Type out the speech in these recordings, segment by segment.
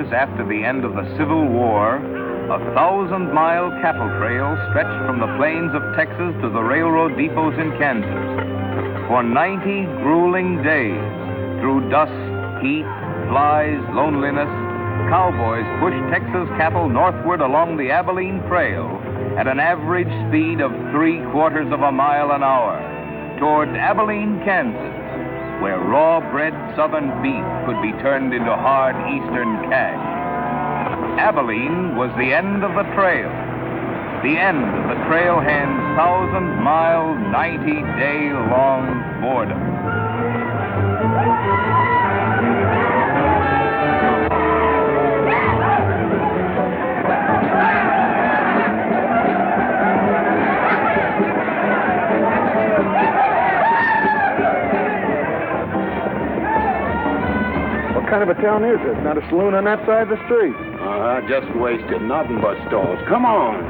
years after the end of the Civil War, a 1,000-mile cattle trail stretched from the plains of Texas to the railroad depots in Kansas. For 90 grueling days, through dust, heat, flies, loneliness, cowboys pushed Texas cattle northward along the Abilene Trail at an average speed of 3/4 of a mile an hour toward Abilene, Kansas, where raw-bred southern beef could be turned into hard eastern cash. Abilene was the end of the trail, the end of the trailhand's 1,000-mile, 90-day-long boredom. What kind of a town is this? Not a saloon on that side of the street. Just wasted. Nothing but stalls. Come on.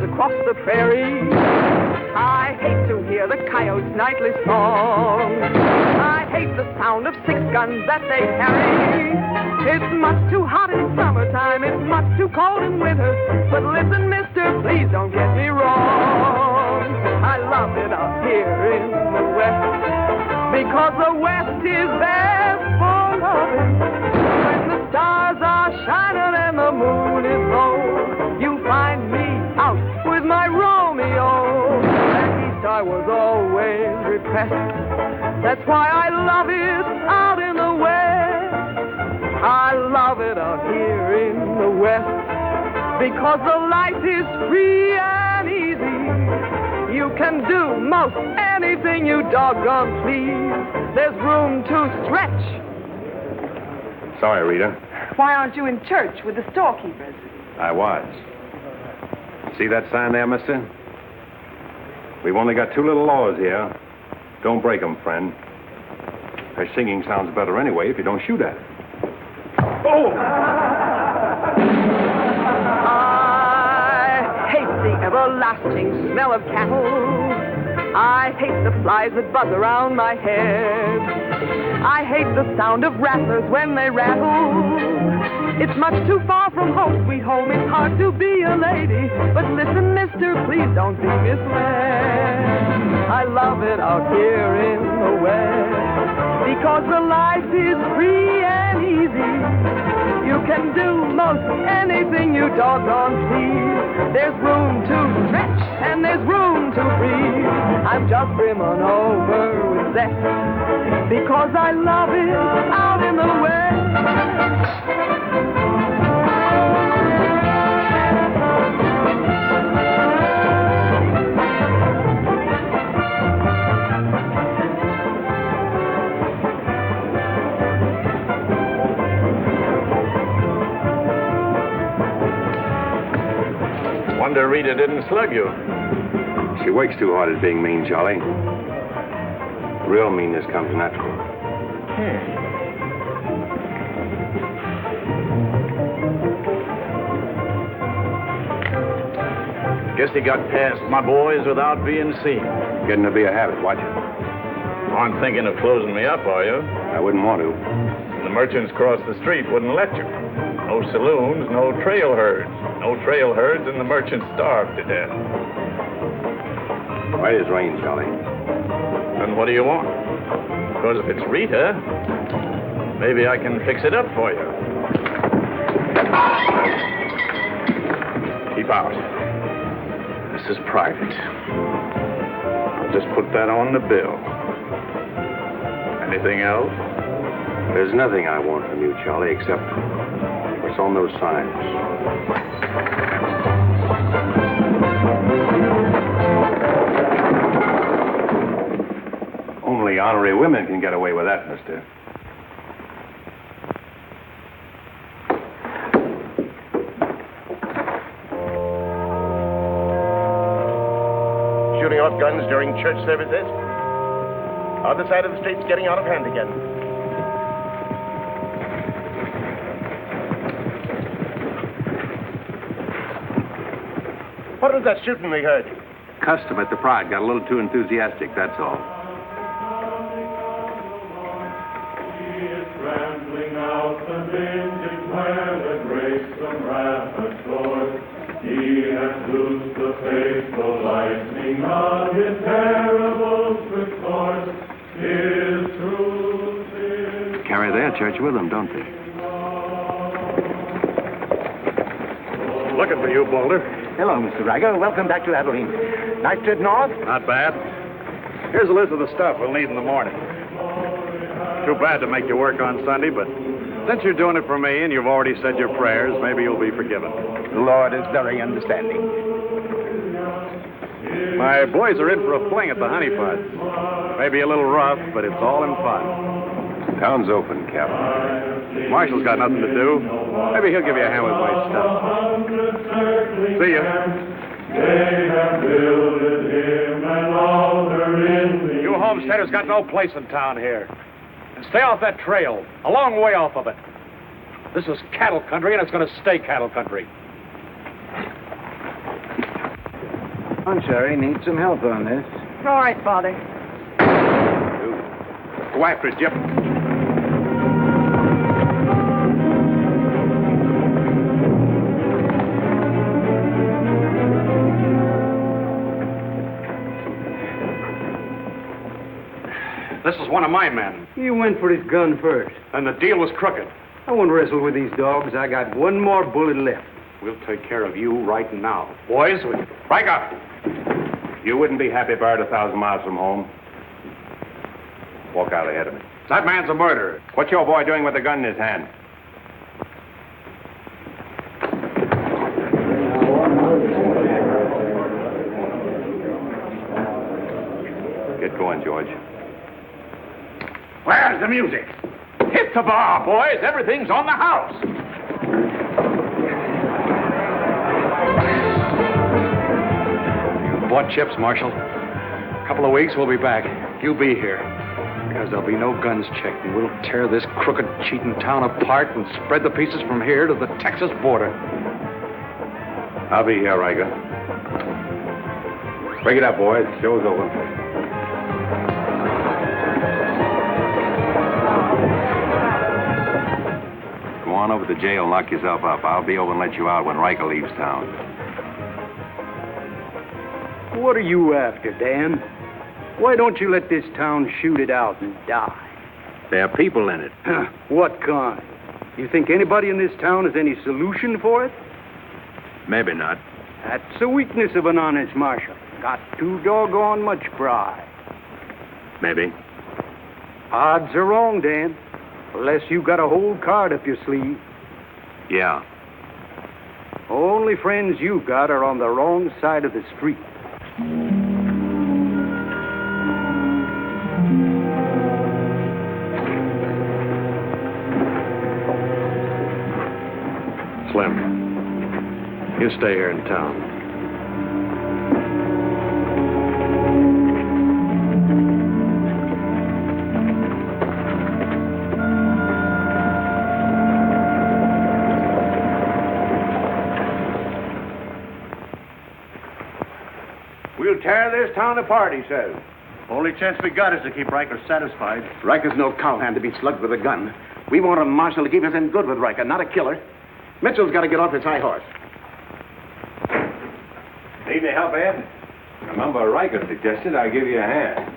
Across the prairie, I hate to hear the coyote's nightly song. I hate the sound of 6 guns that they carry. It's much too hot in summertime, it's much too cold in winter. But listen, mister, please don't get me wrong. I love it up here in the West, because the West is best for loving. When the stars are shining and the moon is low, you find me out with my Romeo. Back east I was always repressed. That's why I love it out in the West. I love it out here in the West, because the life is free and easy. You can do most anything you doggone please. There's room to stretch. Sorry, Rita. Why aren't you in church with the storekeepers? I was. See that sign there, mister? We've only got 2 little laws here. Don't break them, friend. Her singing sounds better anyway if you don't shoot at it. Oh! I hate the everlasting smell of cattle. I hate the flies that buzz around my head. I hate the sound of rattlers when they rattle. It's much too far from home, sweet home. It's hard to be a lady. But listen, mister, please don't be misled. I love it out here in the West, because the life is free and easy. You can do most anything you doggone please. There's room to stretch and there's room to breathe. I'm just brimming over with zest, because I love it out in the West. Wonder Rita didn't slug you. She works too hard at being mean, Charlie. Real meanness comes natural. Guess he got past my boys without being seen. Getting to be a habit, watch it. Aren't thinking of closing me up, are you? I wouldn't want to. The merchants across the street wouldn't let you. No saloons, no trail herds. No trail herds, and the merchants starved to death. Right as rain, Charlie. Then what do you want? Because if it's Rita, maybe I can fix it up for you. Keep out. This is private. I'll just put that on the bill. Anything else? There's nothing I want from you, Charlie, except what's on those signs. Only honorary women can get away with that, mister. Shooting off guns during church services. Other side of the street's getting out of hand again. What was that shooting we heard? Custom at the Pride got a little too enthusiastic, that's all. Rambling out the vintage where the grapes from rapid course, he has loosed the faithful lightning of his terrible swift course. His truth is... Carry their church with them, don't they? Looking for you, Boulder. Hello, Mr. Riger. Welcome back to Abilene. Nice trip north? Not bad. Here's a list of the stuff we'll need in the morning. Too bad to make you work on Sunday, but since you're doing it for me and you've already said your prayers, maybe you'll be forgiven. The Lord is very understanding. My boys are in for a fling at the Honey Pot. Maybe a little rough, but it's all in fun. Town's open, Captain. Marshall's got nothing to do. Maybe he'll give you a hand with my stuff. See ya. They have builded him an altar in the... You homesteaders got no place in town here. And stay off that trail, a long way off of it. This is cattle country, and it's going to stay cattle country. Sherry needs some help on this. All right, Father. Go after it, Jip. This is one of my men. He went for his gun first. And the deal was crooked. I won't wrestle with these dogs. I got one more bullet left. We'll take care of you right now. Boys, break up. You wouldn't be happy buried 1,000 miles from home. Walk out ahead of me. That man's a murderer. What's your boy doing with a gun in his hand? Get going, George. Where's the music? Hit the bar, boys. Everything's on the house. You bought chips, Marshal. A couple of weeks, we'll be back. You'll be here. Because there'll be no guns checked, and we'll tear this crooked, cheating town apart and spread the pieces from here to the Texas border. I'll be here, Riker. Break it up, boys. Show's over. Go on over to jail and lock yourself up. I'll be over and let you out when Riker leaves town. What are you after, Dan? Why don't you let this town shoot it out and die? There are people in it. What kind? You think anybody in this town has any solution for it? Maybe not. That's the weakness of an honest marshal. Got too doggone much pride. Maybe. Odds are wrong, Dan. Unless you got a whole card up your sleeve. Yeah. Only friends you got are on the wrong side of the street. Slim, you stay here in town. We'll tear this town apart, he says. Only chance we got is to keep Riker satisfied. Riker's no cowhand to be slugged with a gun. We want a marshal to keep us in good with Riker, not a killer. Mitchell's got to get off his high horse. Need any help, Ed? Remember, Riker suggested I give you a hand.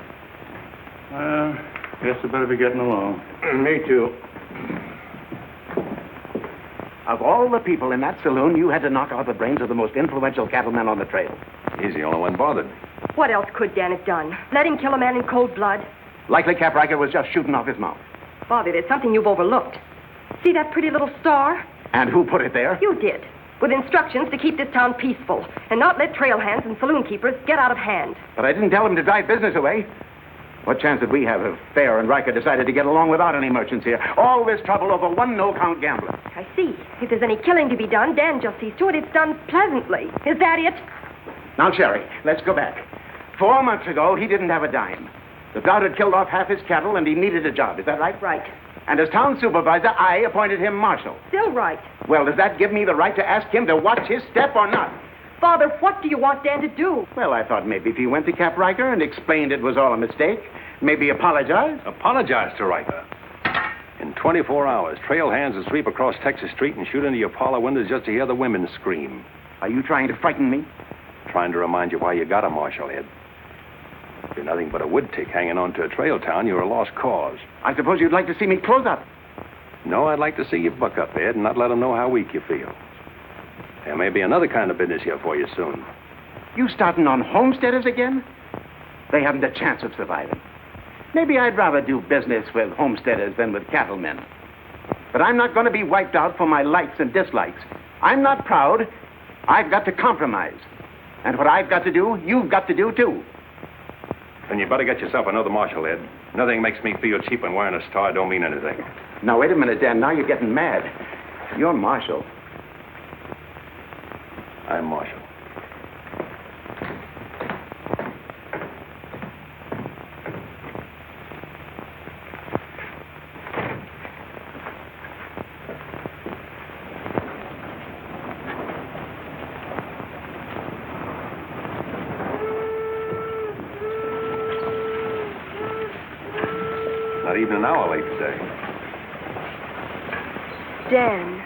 Guess I better be getting along. Me too. Of all the people in that saloon, you had to knock out the brains of the most influential cattleman on the trail. He's the only one bothered. What else could Dan have done? Let him kill a man in cold blood? Likely Cap Riker was just shooting off his mouth. Bobby, there's something you've overlooked. See that pretty little star? And who put it there? You did. With instructions to keep this town peaceful and not let trail hands and saloon keepers get out of hand. But I didn't tell him to drive business away. What chance did we have if Fair and Riker decided to get along without any merchants here? All this trouble over one no-count gambler. I see. If there's any killing to be done, Dan just sees to it it's done pleasantly. Is that it? Now, Sherry, let's go back. 4 months ago, he didn't have a dime. The drought had killed off half his cattle, and he needed a job. Is that right? Right. And as town supervisor, I appointed him marshal. Still right. Well, does that give me the right to ask him to watch his step or not? Father, what do you want Dan to do? Well, I thought maybe if he went to Cap Riker and explained it was all a mistake, maybe apologize. Apologize to Riker. In 24 hours, trail hands will sweep across Texas Street and shoot into your parlor windows just to hear the women scream. Are you trying to frighten me? Trying to remind you why you got a marshal, Ed. If you're nothing but a wood tick hanging on to a trail town, you're a lost cause. I suppose you'd like to see me close up. No, I'd like to see you buck up, Ed, and not let them know how weak you feel. There may be another kind of business here for you soon. You starting on homesteaders again? They haven't a chance of surviving. Maybe I'd rather do business with homesteaders than with cattlemen. But I'm not going to be wiped out for my likes and dislikes. I'm not proud. I've got to compromise. And what I've got to do, you've got to do, too. Then you better get yourself another marshal, Ed. Nothing makes me feel cheap when wearing a star don't mean anything. Now, wait a minute, Dan. Now you're getting mad. You're marshal. I'm marshal. Not even an hour late today. Dan,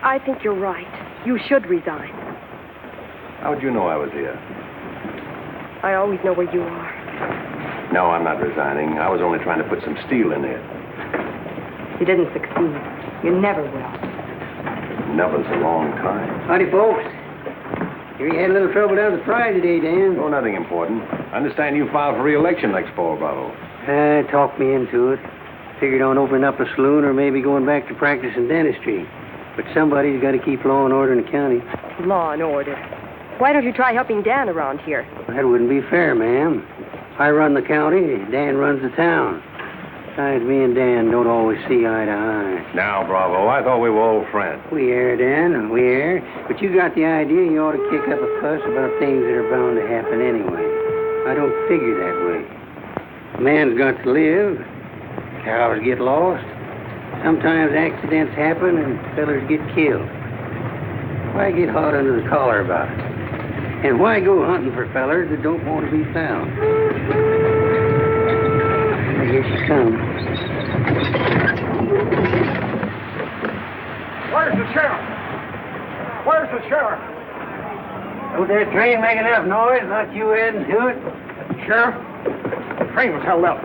I think you're right. You should resign. How'd you know I was here? I always know where you are. No, I'm not resigning. I was only trying to put some steel in there. You didn't succeed. You never will. Never's a long time. Howdy, folks. Here you had a little trouble down at the fry today, Dan. Oh, nothing important. I understand you filed for re-election next fall, Bravo. Talked me into it. Figured on opening up a saloon or maybe going back to practicing dentistry. But somebody's got to keep law and order in the county. Law and order. Why don't you try helping Dan around here? That wouldn't be fair, ma'am. I run the county, Dan runs the town. Besides, me and Dan don't always see eye to eye. Now, Bravo, I thought we were old friends. We are, Dan, we are. But you got the idea you ought to kick up a fuss about things that are bound to happen anyway. I don't figure that way. A man's got to live. Cows get lost. Sometimes accidents happen and fellers get killed. Why get hot under the collar about it? And why go hunting for fellers that don't want to be found? I guess you come. Where's the sheriff? Where's the sheriff? Don't that train make enough noise? Not you adding to it? Sheriff, the train was held up.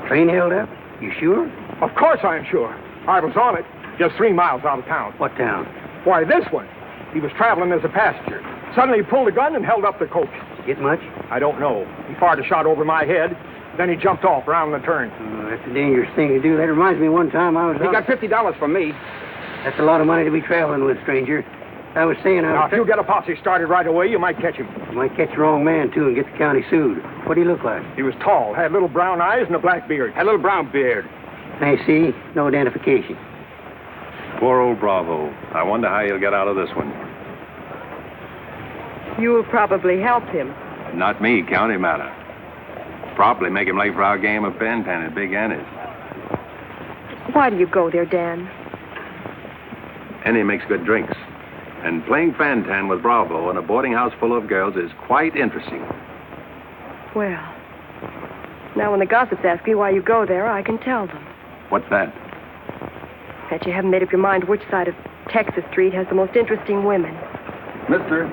Train held up? You sure? Of course I am sure. I was on it, just 3 miles out of town. What town? Why, this one. He was traveling as a passenger. Suddenly he pulled a gun and held up the coach. Get much? I don't know. He fired a shot over my head. Then he jumped off around the turn. Oh, that's a dangerous thing to do. That reminds me one time I was He got $50 from me. That's a lot of money to be traveling with, stranger. I was saying Now, if you get a posse started right away, you might catch him. You might catch the wrong man, too, and get the county sued. What do he look like? He was tall, had little brown eyes and a black beard. Had a little brown beard. I see. No identification. Poor old Bravo. I wonder how he'll get out of this one. You'll probably help him. Not me, county matter. Probably make him late for our game of pan-pan at Big Annie's. Why do you go there, Dan? Annie makes good drinks. And playing fan-tan with Bravo in a boarding house full of girls is quite interesting. Well, now when the gossips ask me why you go there, I can tell them. What's that? That you haven't made up your mind which side of Texas Street has the most interesting women. Mister,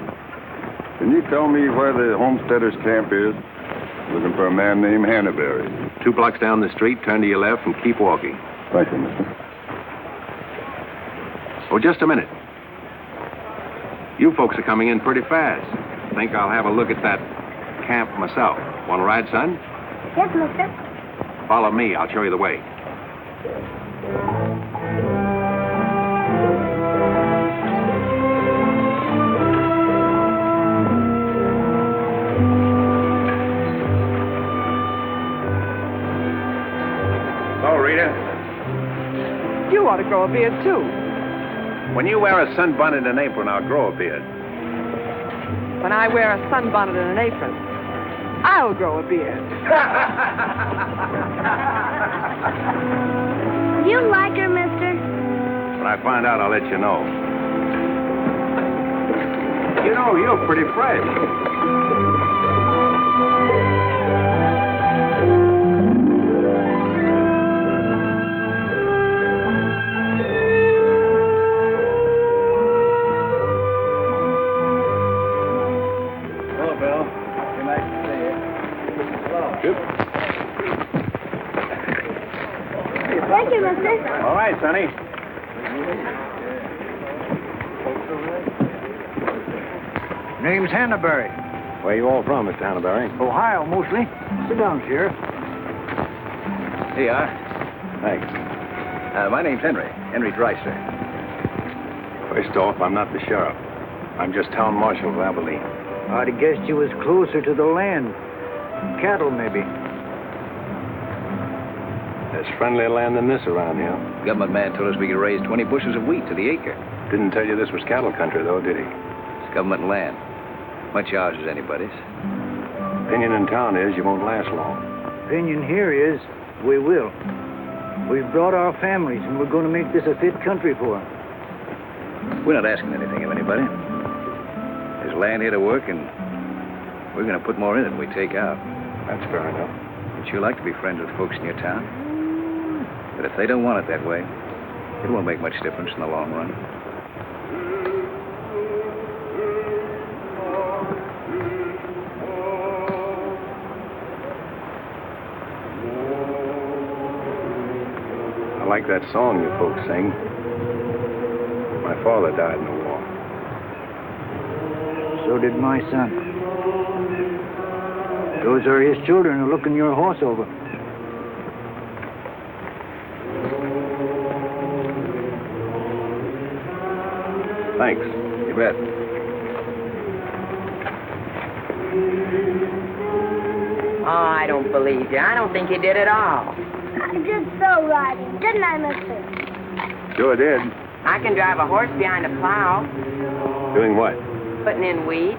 can you tell me where the homesteaders' camp is? Looking for a man named Hannaberry. 2 blocks down the street, turn to your left and keep walking. Thank you, mister. Oh, just a minute. You folks are coming in pretty fast. Think I'll have a look at that camp myself. Want to ride, son? Yes, mister. Follow me. I'll show you the way. Hello, Rita. You ought to grow a beard, too. When you wear a sunbonnet and an apron, I'll grow a beard. When I wear a sunbonnet and an apron, I'll grow a beard. You like her, mister? When I find out, I'll let you know. You know, you look pretty fresh. Thank you, mister. All right, Sonny. Name's Hannaberry. Where you all from, Mr. Hannaberry? Ohio, mostly. Sit down, Sheriff. Here you are. Thanks. My name's Henry Dreiser. First off, I'm not the sheriff. I'm just town marshal of Abilene. I'd have guessed you was closer to the land. Cattle, maybe. There's friendlier land than this around here. Government man told us we could raise 20 bushels of wheat to the acre. Didn't tell you this was cattle country, though, did he? It's government land. Much ours is anybody's. Opinion in town is you won't last long. Opinion here is we will. We've brought our families, and we're going to make this a fit country for them. We're not asking anything of anybody. There's land here to work, and we're going to put more in it than we take out. That's fair enough. But you like to be friends with folks in your town. But if they don't want it that way, it won't make much difference in the long run. I like that song you folks sing. My father died in the war. So did my son. Those are his children who are looking your horse over. Thanks. You bet. Oh, I don't believe you. I don't think you did at all. I did so riding, didn't I, mister? Sure did. I can drive a horse behind a plow, Doing what? putting in weeds.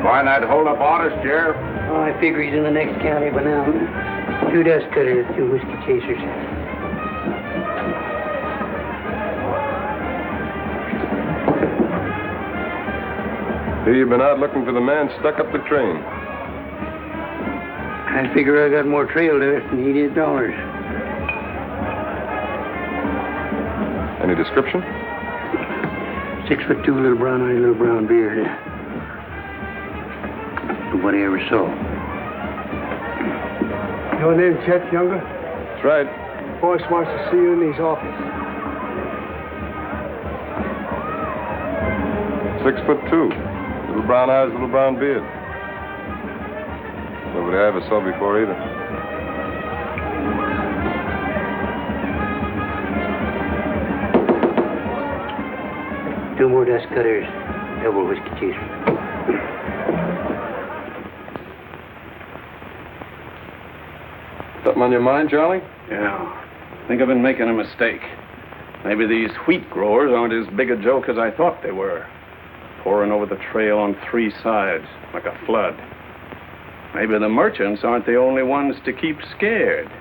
Find that hold-up artist, Sheriff? Oh, I figure he's in the next county by now. 2 dust cutters, 2 whiskey chasers. Here you've been out looking for the man stuck up the train. I figure I got more trail dust than he did dollars. Any description? 6'2", little brown eyes, little brown beard. Nobody ever saw. Your name, Chet Younger? That's right. Boss wants to see you in his office. 6'2". Little brown eyes, little brown beard. Nobody I ever saw before either. 2 more dust cutters, double whiskey chaser. Something on your mind, Charlie? Yeah. I think I've been making a mistake. Maybe these wheat growers aren't as big a joke as I thought they were. Pouring over the trail on 3 sides, like a flood. Maybe the merchants aren't the only ones to keep scared.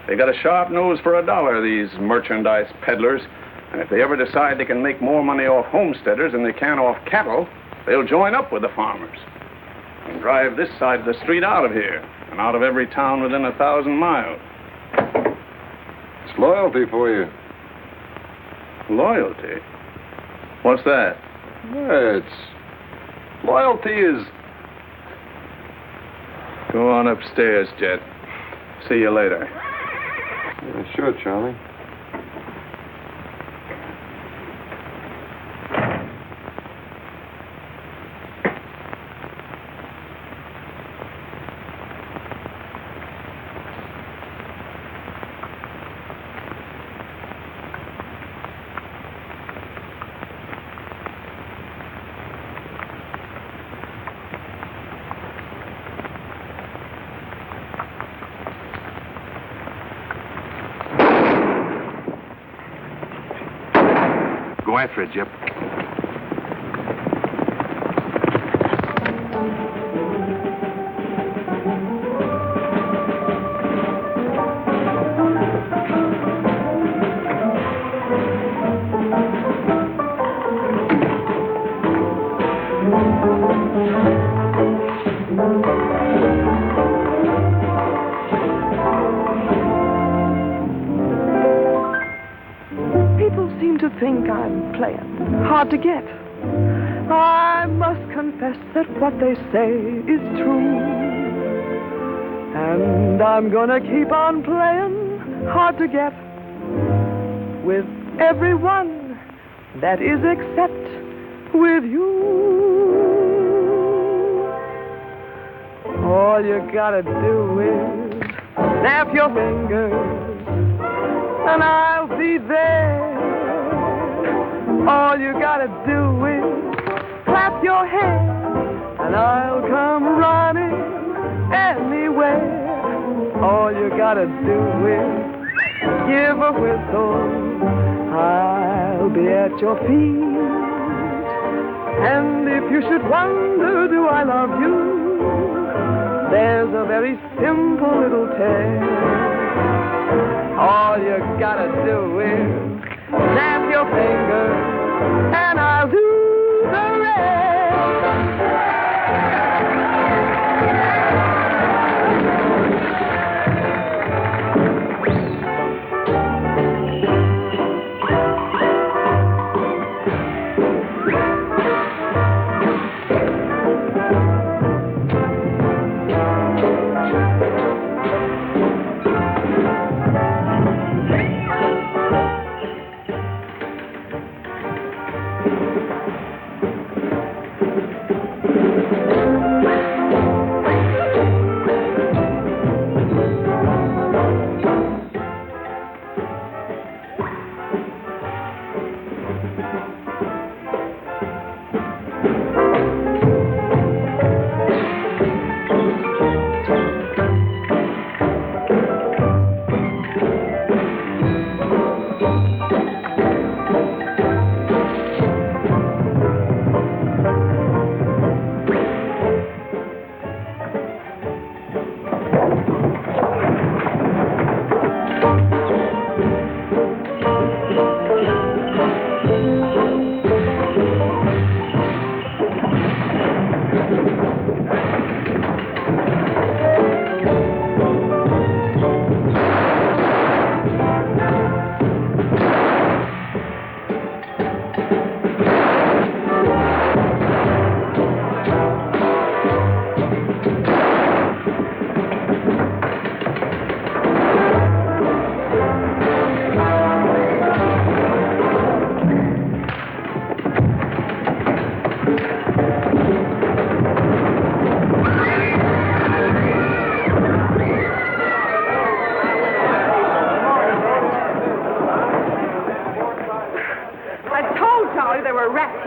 They got a sharp nose for $1, these merchandise peddlers. And if they ever decide they can make more money off homesteaders than they can off cattle, they'll join up with the farmers and drive this side of the street out of here and out of every town within 1,000 miles. It's loyalty for you. Loyalty? What's that? Loyalty is... Go on upstairs, Jet. See you later. Yeah, sure, Charlie. Go after it, Jip. Think I'm playing hard to get. I must confess that what they say is true. And I'm gonna keep on playing hard to get with everyone that is except with you. All you gotta do is snap your fingers and I'll be there. All you gotta do is clap your hands and I'll come running anywhere. All you gotta do is give a whistle. I'll be at your feet. And if you should wonder, do I love you? There's a very simple little tale. All you gotta do is snap your fingers and I'll do the rest.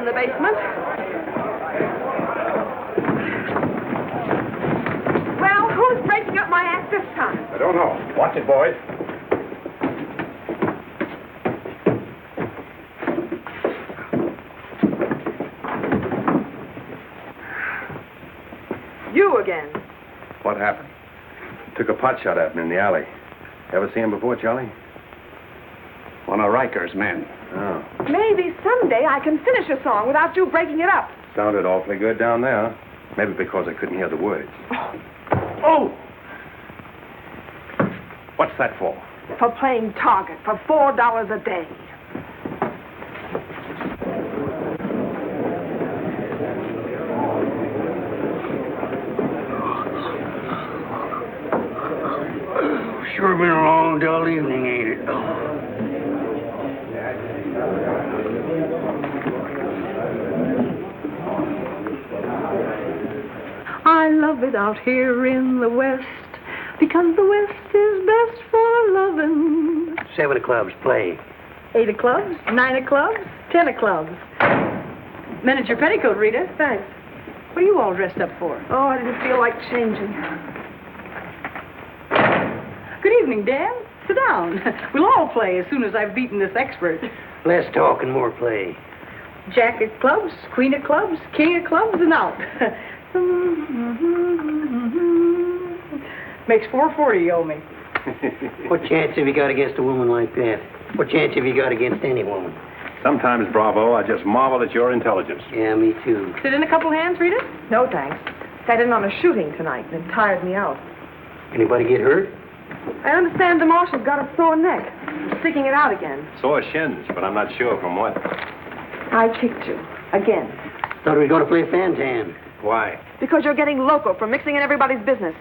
the basement. Well, who's breaking up my act this time? I don't know. Watch it, boys. You again. What happened? Took a pot shot at him in the alley. Ever see him before, Charlie? One of Riker's men. Oh. Maybe someday I can finish a song without you breaking it up. Sounded awfully good down there. Maybe because I couldn't hear the words. Oh! What's that for? For playing target for $4 a day. Sure been a long, dull evening, ain't it? I love it out here in the West, because the West is best for loving. 7 of clubs, play. 8 of clubs, 9 of clubs, 10 of clubs. Miniature petticoat, Rita. Thanks. What are you all dressed up for? Oh, I didn't feel like changing. Good evening, Dan. Sit down. We'll all play as soon as I've beaten this expert. Less talk and more play. Jack of clubs, queen of clubs, king of clubs, and out. Makes $4.40 you owe me. What chance have you got against a woman like that? What chance have you got against any woman? Sometimes, Bravo, I just marvel at your intelligence. Yeah, me too. Sit in a couple hands, Rita? No, thanks. Sat in on a shooting tonight, and it tired me out. Anybody get hurt? I understand the marshal's got a sore neck. He's sticking it out again. Sore shins, but I'm not sure from what. I kicked you. Again. Thought we were going to play Fantan. Why? Because you're getting loco for mixing in everybody's business.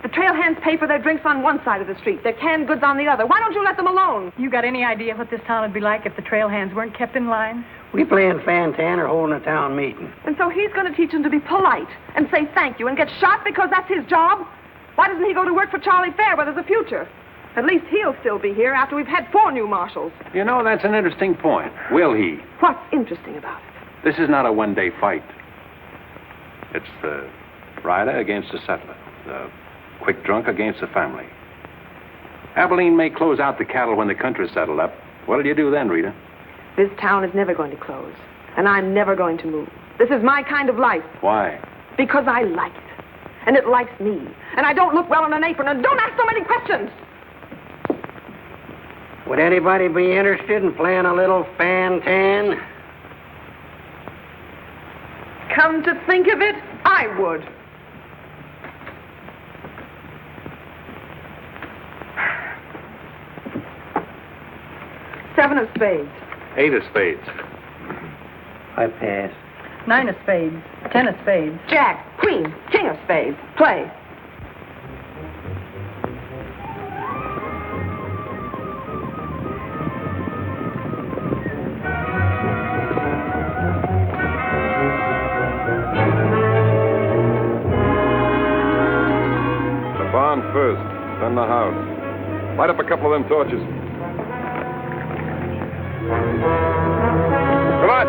The trail hands pay for their drinks on one side of the street, their canned goods on the other. Why don't you let them alone? You got any idea what this town would be like if the trail hands weren't kept in line? We playing Fantan or holding a town meeting. And so he's going to teach them to be polite and say thank you and get shot because that's his job? Why doesn't he go to work for Charlie Fair where there's a future? At least he'll still be here after we've had 4 new marshals. You know, that's an interesting point. Will he? What's interesting about it? This is not a one-day fight. It's the rider against the settler. The quick drunk against the family. Abilene may close out the cattle when the country's settled up. What'll you do then, Rita? This town is never going to close. And I'm never going to move. This is my kind of life. Why? Because I like it. And it likes me. And I don't look well in an apron. And don't ask so many questions. Would anybody be interested in playing a little Fantan? Come to think of it, I would. Seven of spades. 8 of spades. I pass. 9 of spades, 10 of spades. Jack, queen, king of spades. Play. The barn first, then the house. Light up a couple of them torches. Come on.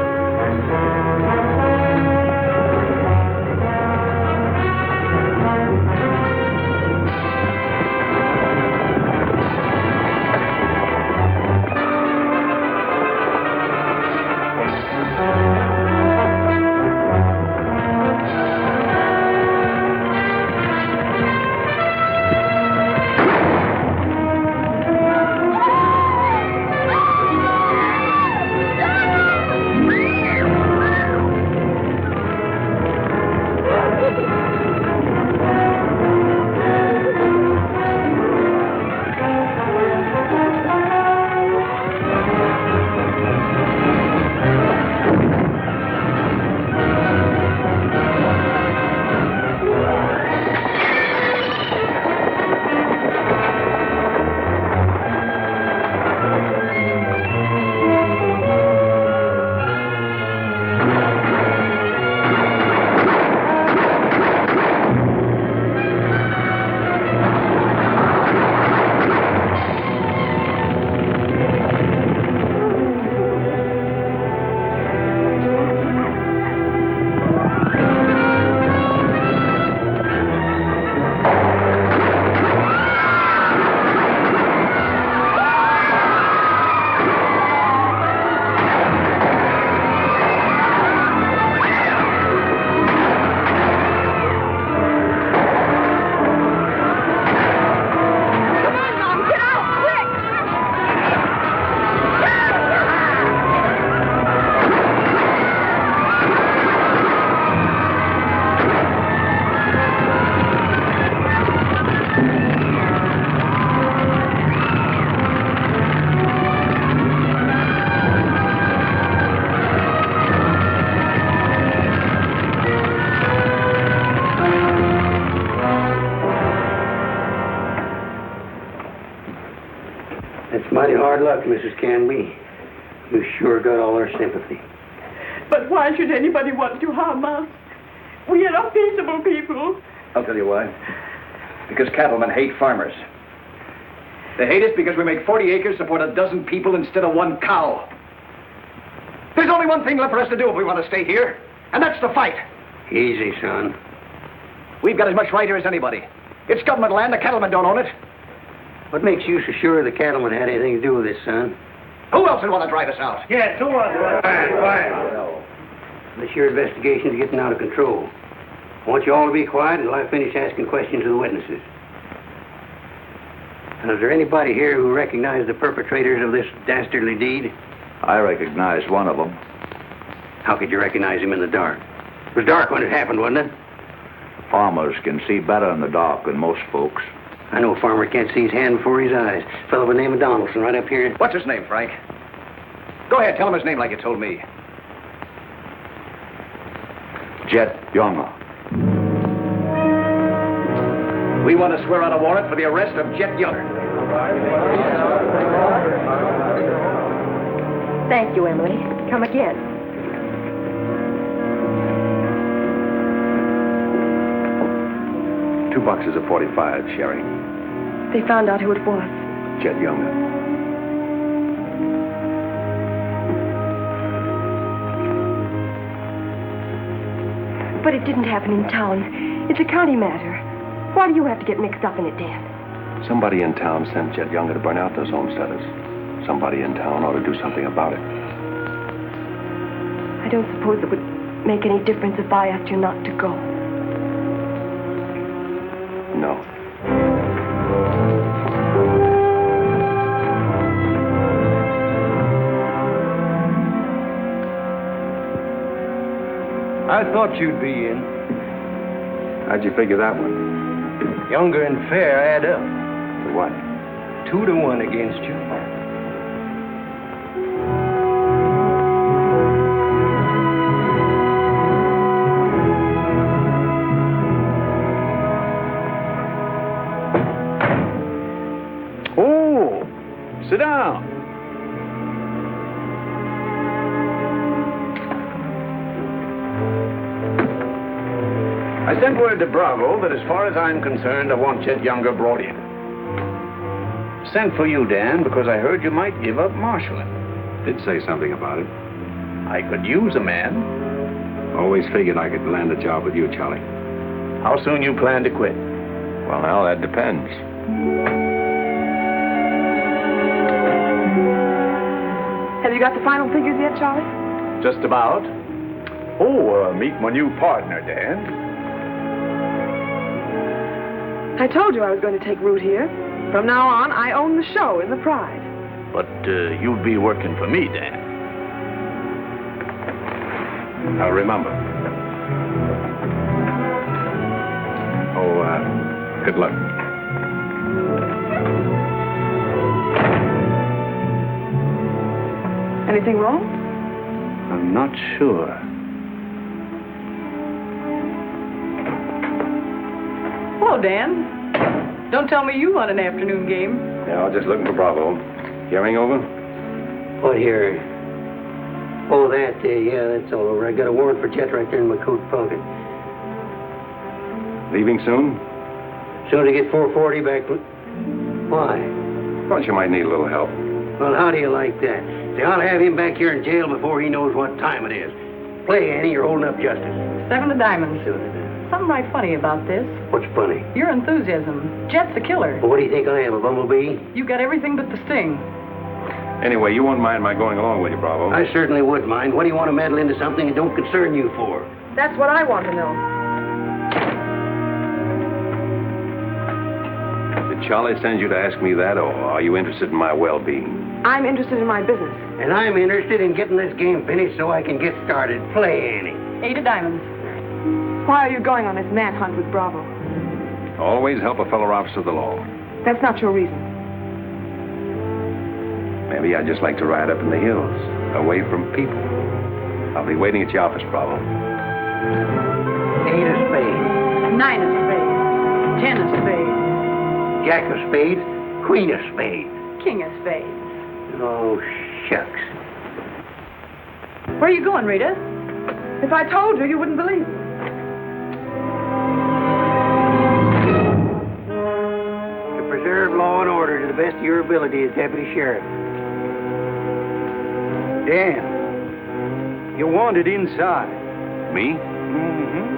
That's mighty hard luck, Mrs. Canby. You sure got all our sympathy. But why should anybody want to harm us? We are peaceable people. I'll tell you why. Because cattlemen hate farmers. They hate us because we make 40 acres support a dozen people instead of one cow. There's only one thing left for us to do if we want to stay here, and that's to fight. Easy, son. We've got as much right here as anybody. It's government land. The cattlemen don't own it. What makes you so sure the cattlemen had anything to do with this, son? Who else would want to drive us out? Yes, who wants to? Quiet. This your investigation's getting out of control. I want you all to be quiet until I finish asking questions of the witnesses. And is there anybody here who recognized the perpetrators of this dastardly deed? I recognized one of them. How could you recognize him in the dark? It was dark when it happened, wasn't it? Farmers can see better in the dark than most folks. I know a farmer can't see his hand before his eyes. A fellow by the name of Donaldson right up here. What's his name, Frank? Go ahead, tell him his name like you told me. Jet Younger. We want to swear out a warrant for the arrest of Jet Younger. Thank you, Emily. Come again. Two boxes of 45, Sherry. They found out who it was. Jet Younger. But it didn't happen in town. It's a county matter. Why do you have to get mixed up in it, Dan? Somebody in town sent Jet Younger to burn out those homesteaders. Somebody in town ought to do something about it. I don't suppose it would make any difference if I asked you not to go. No. I thought you'd be in. How'd you figure that one? Younger and Fair add up. For what? 2-1 against you. Oh, sit down. I sent word to Bravo that as far as I'm concerned, I want Jet Younger brought in. Sent for you, Dan, because I heard you might give up marshaling. Did say something about it. I could use a man. Always figured I could land a job with you, Charlie. How soon you plan to quit? Well, now, that depends. Have you got the final figures yet, Charlie? Just about. Oh, meet my new partner, Dan. I told you I was going to take root here. From now on, I own the show in the Pride. But you'll be working for me, Dan. I'll remember. Good luck. Anything wrong? I'm not sure. Hello, Dan. Don't tell me you won an afternoon game. Yeah, I was just looking for Bravo. Hearing over? What here? Oh, that, yeah, that's all over. I got a warrant for Jet right there in my coat pocket. Leaving soon? Soon as I get 440 back. Why? Thought you might need a little help. Well, how do you like that? See, I'll have him back here in jail before he knows what time it is. Play, Annie, you're holding up justice. 7 of diamonds. Something right funny about this. What's funny? Your enthusiasm. Jet's a killer. Well, what do you think I am, a bumblebee? You got everything but the sting. Anyway, you won't mind my going along with you, Bravo. I certainly would mind. What do you want to meddle into something that don't concern you for? That's what I want to know. Did Charlie send you to ask me that, or are you interested in my well-being? I'm interested in my business. And I'm interested in getting this game finished so I can get started. Play, Annie. 8 of diamonds. Why are you going on this manhunt with Bravo? Always help a fellow officer of the law. That's not your reason. Maybe I'd just like to ride up in the hills, away from people. I'll be waiting at your office, Bravo. 8 of spades. 9 of spades. 10 of spades. Jack of spades. Queen of spades. king of spades. Oh, shucks. Where are you going, Rita? If I told you, you wouldn't believe me. To preserve law and order to the best of your ability as deputy sheriff. Dan, you're wanted inside. Me? Mm-hmm.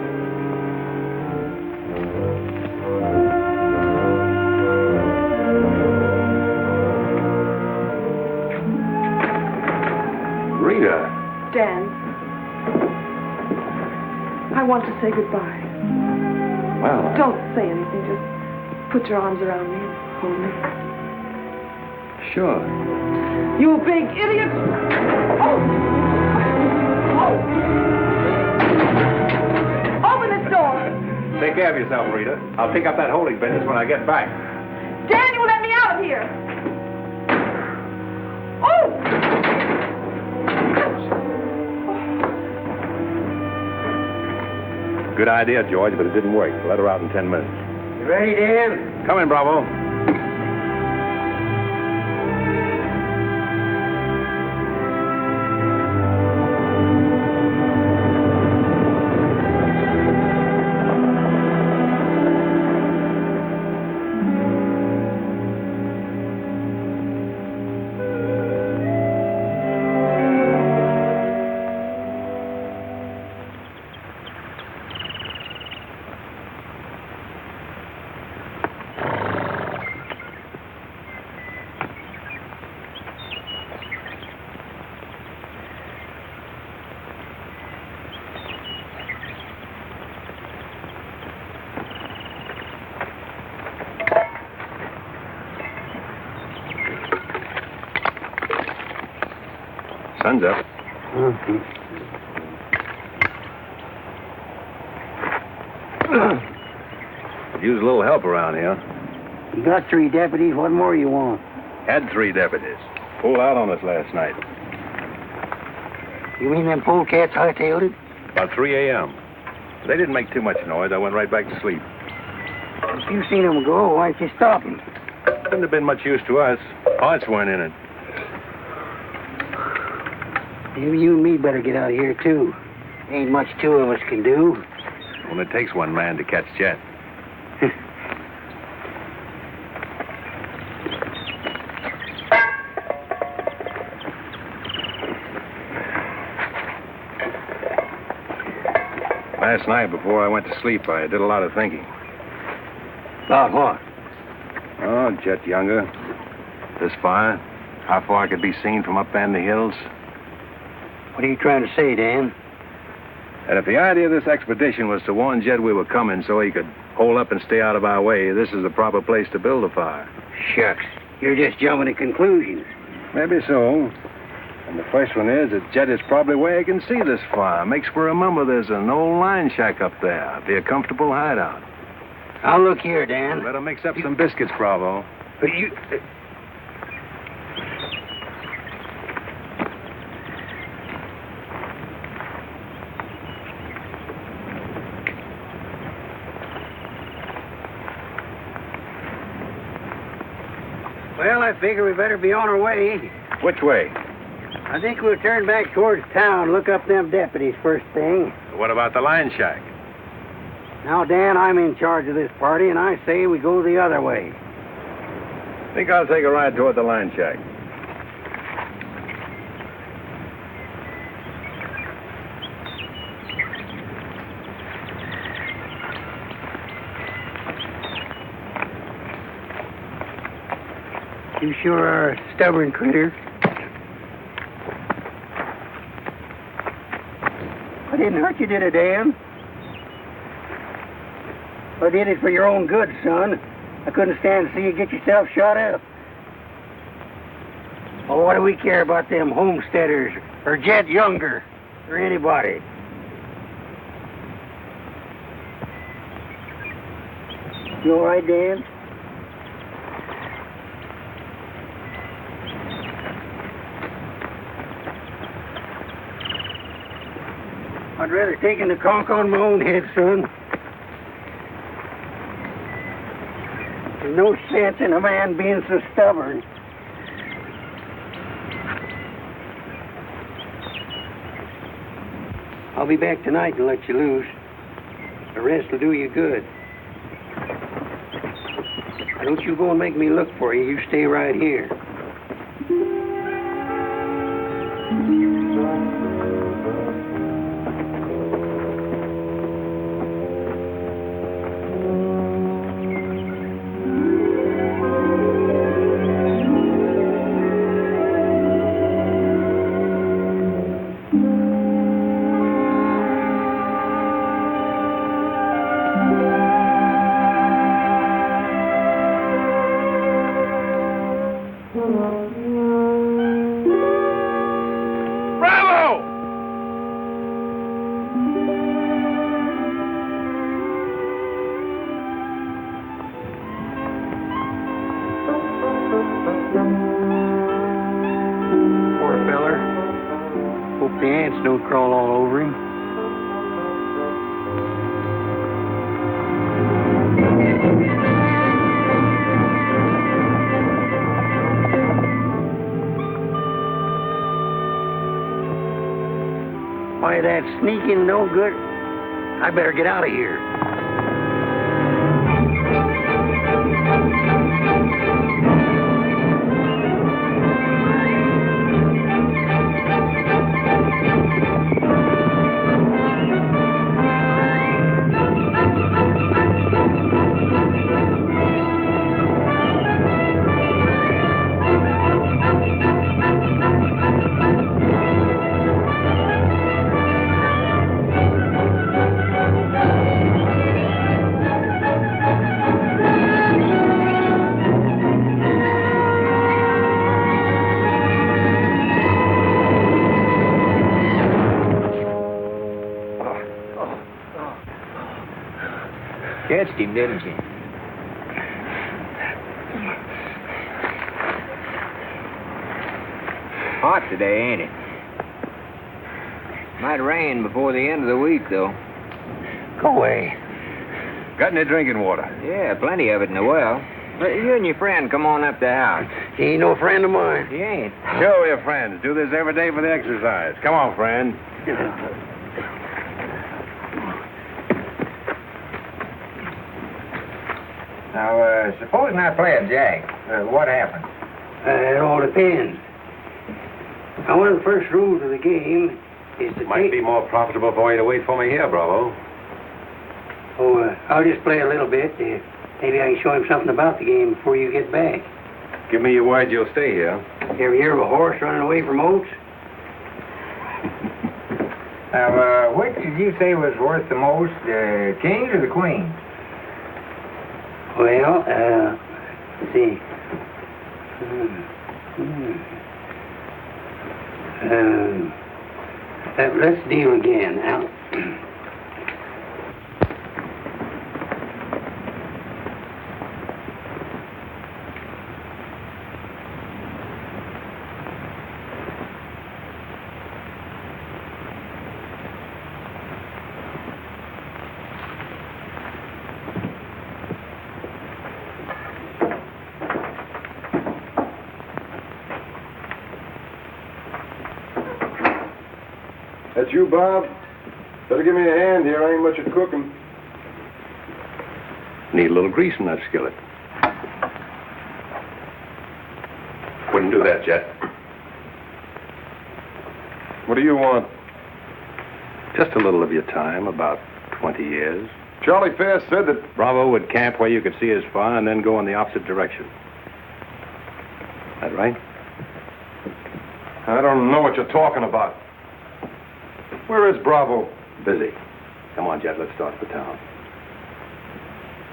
Rita. Dan, I want to say goodbye. Well, Don't say anything. Just put your arms around me and hold me. sure. You big idiot! Oh! Open this door! Take care of yourself, Rita. I'll pick up that holding business when I get back. Dan, you let me out of here! Oh! Good idea, George, but it didn't work. Let her out in 10 minutes. You ready, Dan? Come in, Bravo. Sun's up. Could use a little help around here. You got 3 deputies. What more you want? Had 3 deputies. Pulled out on us last night. You mean them polecats hightailed it? About 3 a.m. They didn't make too much noise. I went right back to sleep. If you seen them go, why'd you stop them? Couldn't have been much use to us. Parts weren't in it. Maybe you and me better get out of here, too. Ain't much 2 of us can do. Only takes one man to catch Jet. Last night, before I went to sleep, I did a lot of thinking. About what? Oh, Jet younger. This fire. How far it could be seen from up in the hills. What are you trying to say, Dan? And if the idea of this expedition was to warn Jed we were coming so he could hole up and stay out of our way, this is the proper place to build a fire. Shucks. You're just jumping to conclusions. Maybe so. And the first one is that Jed is probably where he can see this fire. Makes for remember there's an old line shack up there. Be a comfortable hideout. Now, look here, Dan. Better mix up some biscuits, Bravo. But you... Well, I figure we better be on our way. Which way? I think we'll turn back towards town, look up them deputies first thing. What about the line shack? Now, Dan, I'm in charge of this party, and I say we go the other way. Think I'll take a ride toward the line shack. You sure are a stubborn critter. I didn't hurt you, did I, Dan? I did it for your own good, son. I couldn't stand to see you get yourself shot up. Oh, what do we care about them homesteaders or Jed Younger or anybody? You all right, Dan? I'd rather take the conk on my own head, son. There's no sense in a man being so stubborn. I'll be back tonight to let you loose. The rest will do you good. Now, don't you go and make me look for you. You stay right here. Crawl all over him. Why, that sneaking no good. I better get out of here. Catched him, didn't you? Hot today, ain't it? Might rain before the end of the week, though. Go away. Got any drinking water? Yeah, plenty of it in the well. But you and your friend come on up the house. He ain't no friend of mine. He ain't. Show your friends. Do this every day for the exercise. Come on, friend. Now, supposing I play a jack, what happens? It all depends. Now, one of the first rules of the game is to Might be more profitable for you to wait for me here, Bravo. Oh, I'll just play a little bit. Maybe I can show him something about the game before you get back. Give me your word you'll stay here. You ever hear of a horse running away from oats? Now, which did you say was worth the most, the kings or the queens? Well, let's see. Let's deal again. Now, That's you, Bob? Better give me a hand here. I ain't much at cooking. Need a little grease in that skillet. Wouldn't do that, Jet. What do you want? Just a little of your time, about 20 years. Charlie Fair said that Bravo would camp where you could see his fun and then go in the opposite direction. That right? I don't know what you're talking about. Where is Bravo? Busy. Come on, Jet, let's start for town.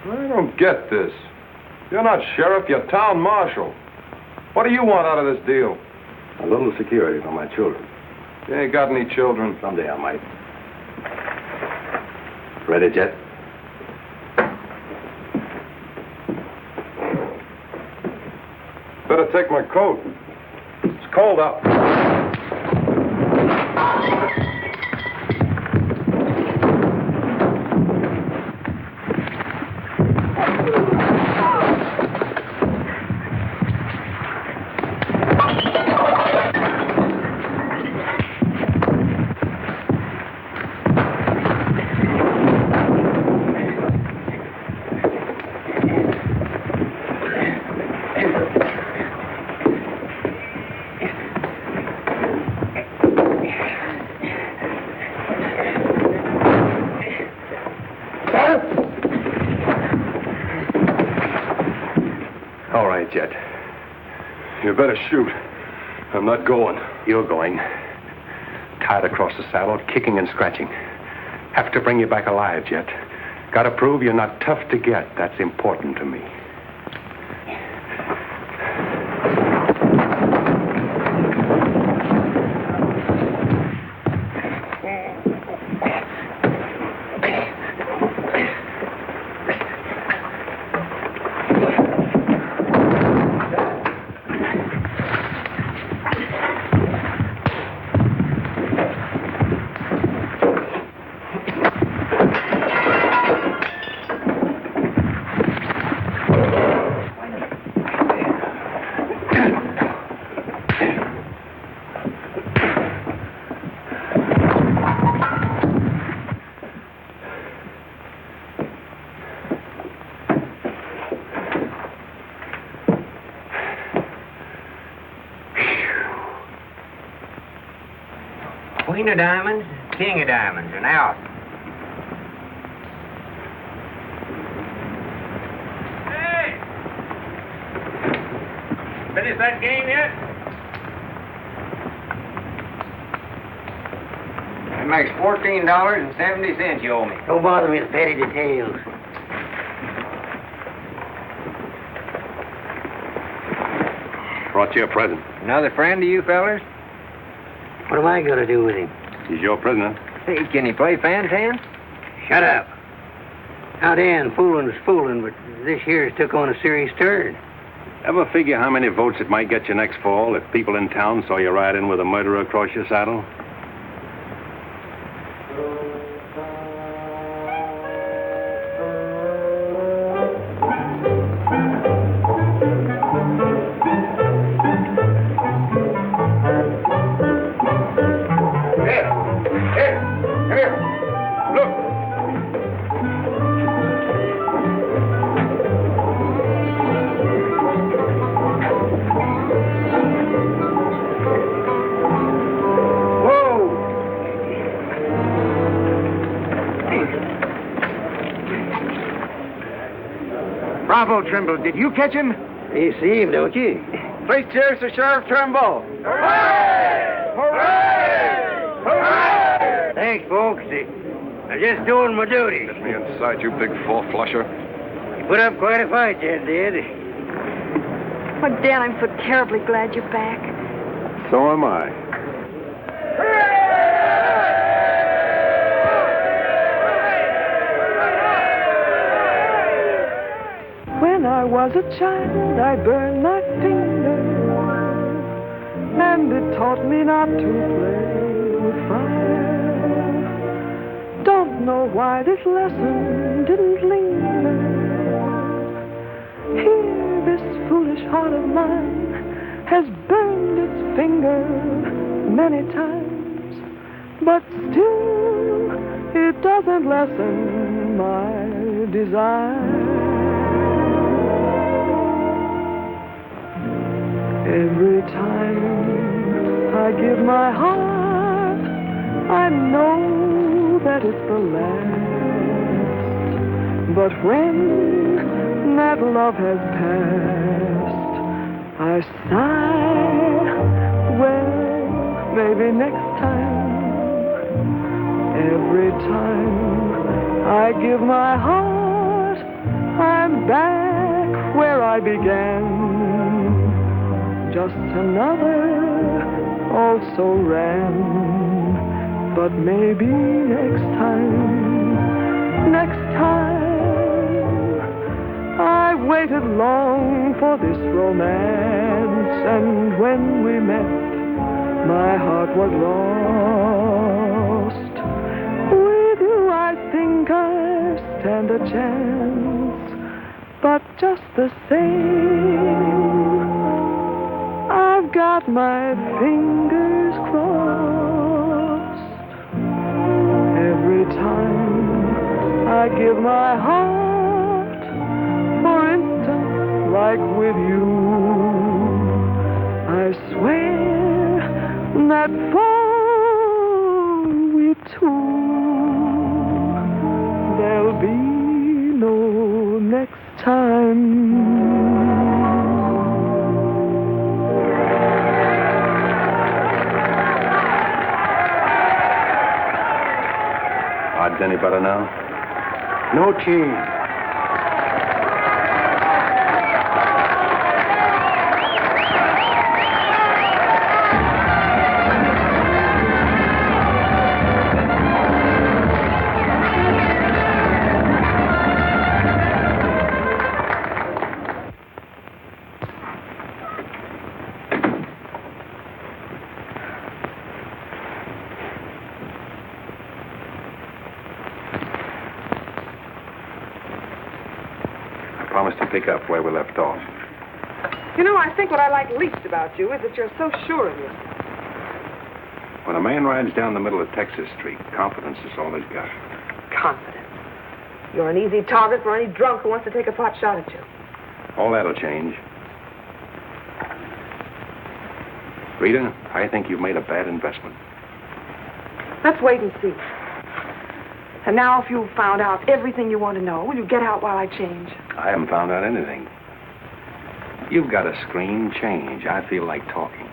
I don't get this. You're not sheriff, you're town marshal. What do you want out of this deal? A little security for my children. You ain't got any children. Someday I might. Ready, Jet? Better take my coat. It's cold out. yet. You better shoot. I'm not going. You're going. Tied across the saddle, kicking and scratching. Have to bring you back alive, Jet. Gotta prove you're not tough to get. That's important to me. Queen of diamonds, king of diamonds, and out. Hey! Finish that game yet? That makes $14.70 you owe me. Don't bother me with petty details. Brought you a present. Another friend of you fellers? What am I going to do with him? He's your prisoner. Hey, can he play fan-tan? Shut up. Now, Dan, fooling's fooling, but this here's took on a serious turn. Ever figure how many votes it might get you next fall if people in town saw you ride in with a murderer across your saddle? Bravo, Trimble. Did you catch him? You see him, don't you? Please cheers to Sheriff Trimble. Hooray! Hooray! Hooray! Thanks, folks. I'm just doing my duty. Get me inside, you big four-flusher. You put up quite a fight, Jen did. Oh, Dan, I'm so terribly glad you're back. So am I. When I was a child, I burned my finger, and it taught me not to play with fire. Don't know why this lesson didn't linger. Here, this foolish heart of mine has burned its finger many times, but still it doesn't lessen my desire. Every time I give my heart, I know that it's the last. But when that love has passed, I sigh, well, maybe next time. Every time I give my heart, I'm back where I began. Just another also ran. But maybe next time, I waited long for this romance, and when we met, my heart was lost. With you, I think I stand a chance, but just the same, I've got my fingers crossed. Every time I give my heart, for instance, like with you, I swear that for we two, there'll be no next time. better now? No change. Promise to pick up where we left off. You know, I think what I like least about you is that you're so sure of yourself. When a man rides down the middle of Texas Street, confidence is all he's got. Confidence. You're an easy target for any drunk who wants to take a pot shot at you. All that'll change. Rita, I think you've made a bad investment. Let's wait and see. And now, if you've found out everything you want to know, will you get out while I change? I haven't found out anything. You've got a scream change. I feel like talking.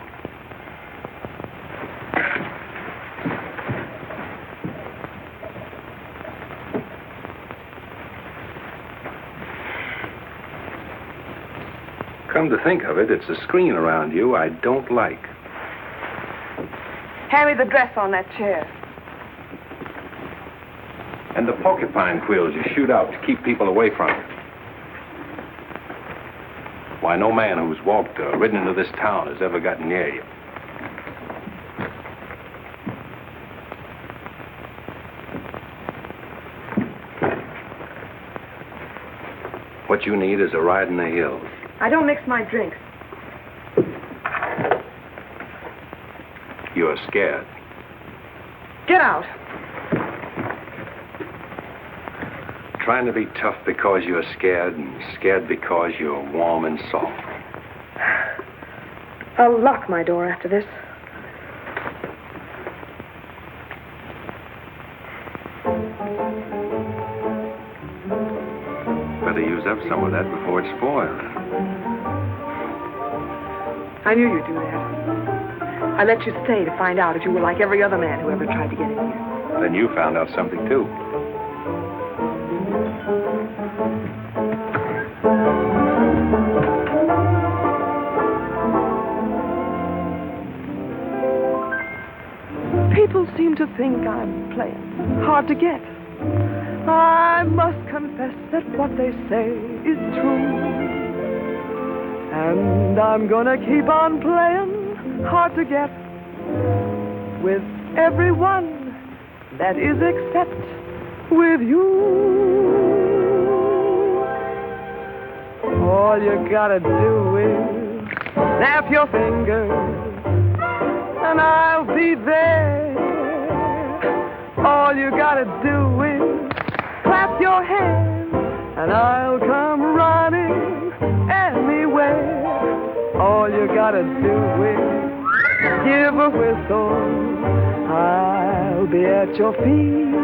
Come to think of it, it's the screen around you I don't like. Hand me the dress on that chair. And the porcupine quills you shoot out to keep people away from you. Why, no man who's walked or ridden into this town has ever gotten near you. What you need is a ride in the hills. I don't mix my drinks. You're scared. Get out. Trying to be tough because you're scared, and scared because you're warm and soft. I'll lock my door after this. Better use up some of that before it's spoiled. I knew you'd do that. I let you stay to find out if you were like every other man who ever tried to get in here. Then you found out something, too. People seem to think I'm playing hard to get. I must confess that what they say is true. And I'm gonna keep on playing hard to get with everyone, that is except with you. All you gotta do is snap your fingers and I'll be there. All you gotta do is clap your hands and I'll come running anywhere. All you gotta do is give a whistle. I'll be at your feet.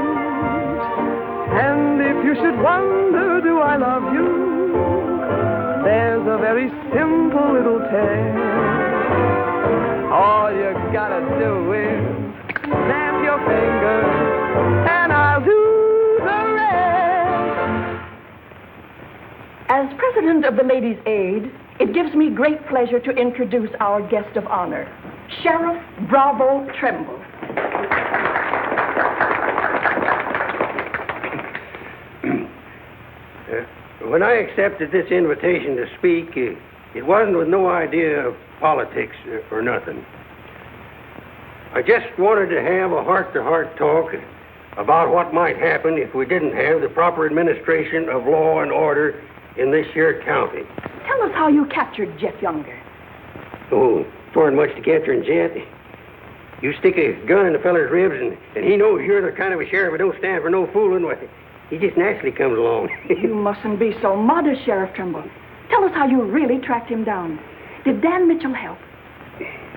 And if you should wonder, do I love you? There's a very simple little tale. All you gotta do is snap your fingers, and I'll do the rest. As president of the Ladies' Aid, it gives me great pleasure to introduce our guest of honor, Sheriff Bravo Trimble. When I accepted this invitation to speak, it wasn't with no idea of politics or nothing. I just wanted to have a heart-to-heart talk about what might happen if we didn't have the proper administration of law and order in this here county. Tell us how you captured Jeff Younger. Oh, there ain't much to capturing Jet. You stick a gun in the feller's ribs, and he knows you're the kind of a sheriff who don't stand for no fooling. He just naturally comes along. You mustn't be so modest, Sheriff Trimble. Tell us how you really tracked him down. Did Dan Mitchell help?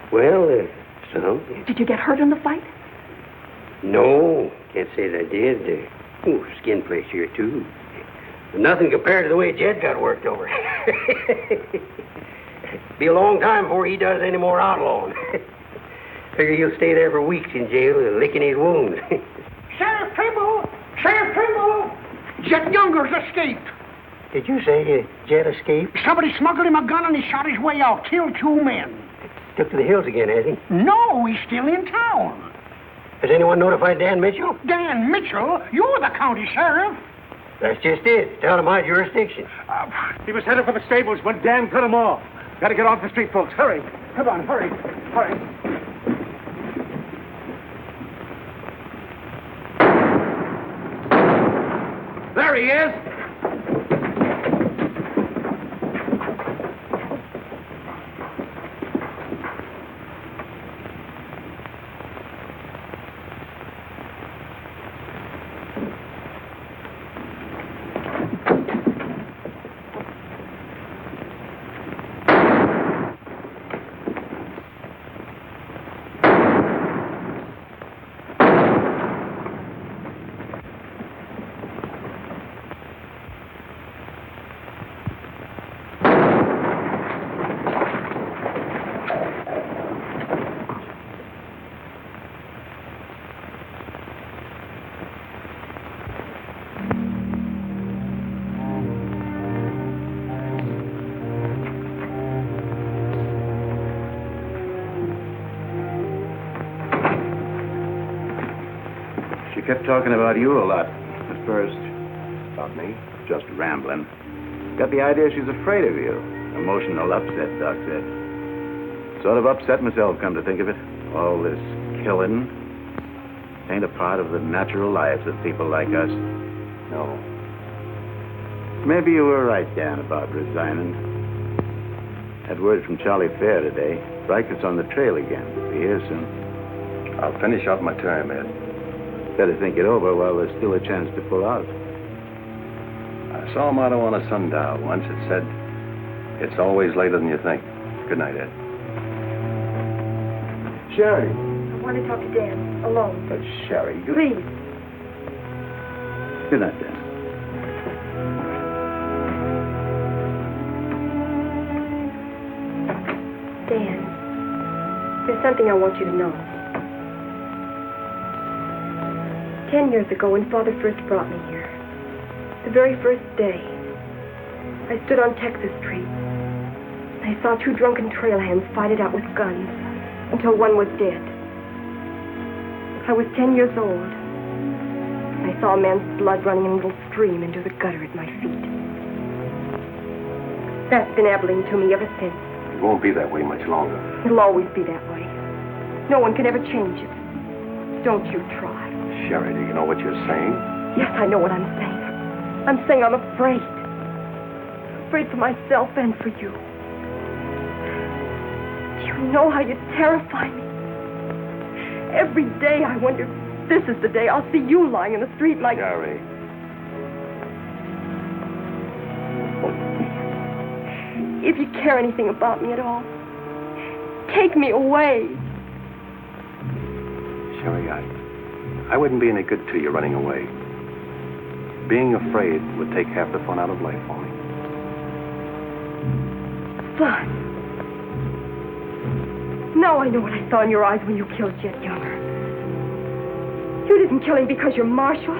Well, some. Did you get hurt in the fight? No, can't say that I did. Skin place here, too. Nothing compared to the way Jed got worked over. Be a long time before he does any more outlawing. Figure he'll stay there for weeks in jail, licking his wounds. Sheriff Trimble! Sheriff Jet Younger's escaped. Did you say Jet escaped? Somebody smuggled him a gun and he shot his way out, killed 2 men. Took to the hills again, has he? No, he's still in town. Has anyone notified Dan Mitchell? Dan Mitchell? You're the county sheriff. That's just it. It's out of my jurisdiction. He was headed for the stables when Dan cut him off. Got to get off the street, folks. Hurry. Come on, hurry. Hurry. There he is. She kept talking about you a lot at first. About me? Just rambling. Got the idea she's afraid of you. Emotional upset, Doc said. Sort of upset myself, come to think of it. All this killing ain't a part of the natural lives of people like us. No. Maybe you were right, Dan, about resigning. Had word from Charlie Fair today. Reichert's on the trail again. Be here soon. I'll finish out my term, Ed. Better think it over while there's still a chance to pull out. I saw a motto on a sundial once. It said, "It's always later than you think." Good night, Ed. Sherry. I want to talk to Dan, alone. But Sherry, you... Please. Good night, Dan. Dan, there's something I want you to know. 10 years ago, when Father first brought me here, the very first day, I stood on Texas Street. I saw 2 drunken trail hands fight it out with guns until one was dead. I was 10 years old. I saw a man's blood running in a little stream into the gutter at my feet. That's been Abilene to me ever since. It won't be that way much longer. It'll always be that way. No one can ever change it. Don't you try. Sherry, do you know what you're saying? Yes, I know what I'm saying. I'm saying I'm afraid. Afraid for myself and for you. Do you know how you terrify me? Every day I wonder if this is the day I'll see you lying in the street like... Sherry. If you care anything about me at all, take me away. Sherry, I wouldn't be any good to you running away. Being afraid would take half the fun out of life for me. Fun? Now I know what I saw in your eyes when you killed Jet Younger. You didn't kill him because you're Marshal.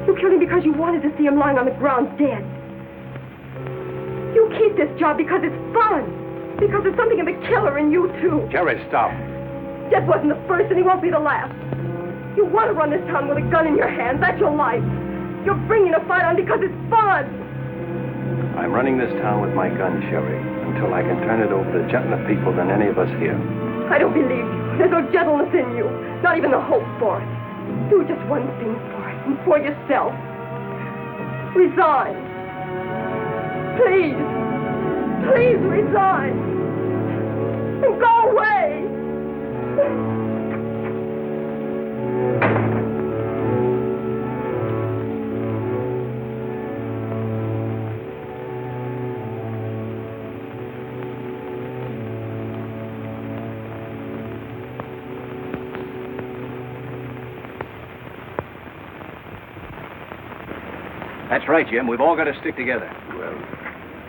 You killed him because you wanted to see him lying on the ground dead. You keep this job because it's fun. Because there's something in the killer in you, too. Sherry, stop. Jet wasn't the first, and he won't be the last. You want to run this town with a gun in your hand. That's your life. You're bringing a fight on because it's fun. I'm running this town with my gun, Sherry, until I can turn it over to gentler people than any of us here. I don't believe you. There's no gentleness in you. Not even the hope for it. Do just one thing for it, and for yourself. Resign. Please. Please resign. And go away. That's right, Jim. We've all got to stick together. Well,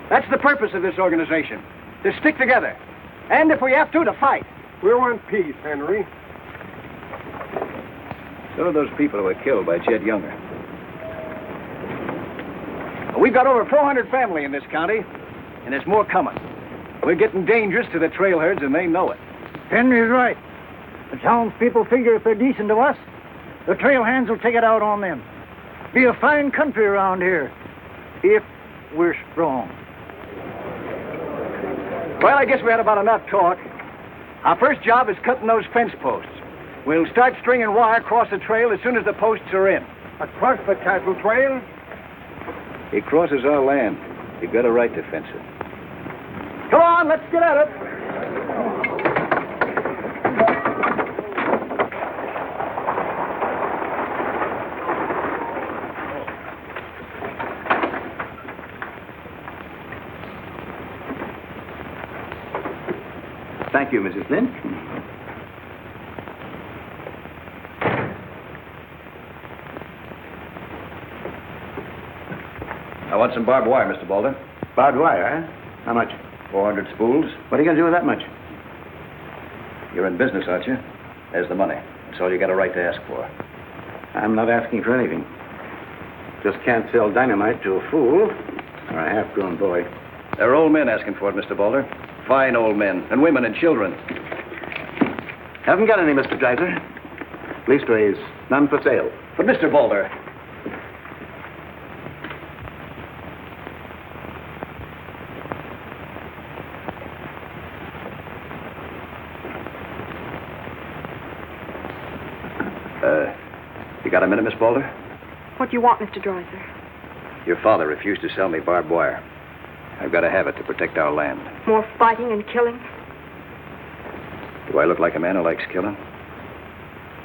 that's the purpose of this organization. To stick together. And if we have to fight. We want peace, Henry. So are those people who were killed by Jet Younger. We've got over 400 family in this county, and there's more coming. We're getting dangerous to the trailherds, and they know it. Henry's right. The townspeople figure if they're decent to us, the trail hands will take it out on them. Be a fine country around here, if we're strong. Well, I guess we had about enough talk. Our first job is cutting those fence posts. We'll start stringing wire across the trail as soon as the posts are in. Across the cattle trail? It crosses our land. You've got a right to fence it. Come on, let's get at it. Thank you, Mrs. Flynn. I want some barbed wire, Mr. Boulder. Barbed wire, huh? How much? 400 spools. What are you going to do with that much? You're in business, aren't you? There's the money. That's all you got a right to ask for. I'm not asking for anything. Just can't sell dynamite to a fool or a half-grown boy. There are old men asking for it, Mr. Boulder. Fine old men, and women and children. Haven't got any, Mr. Dreiser. Leastways, none for sale. But, Mr. Boulder... You got a minute, Miss Boulder? What do you want, Mr. Dreiser? Your father refused to sell me barbed wire. I've got to have it to protect our land. More fighting and killing? Do I look like a man who likes killing?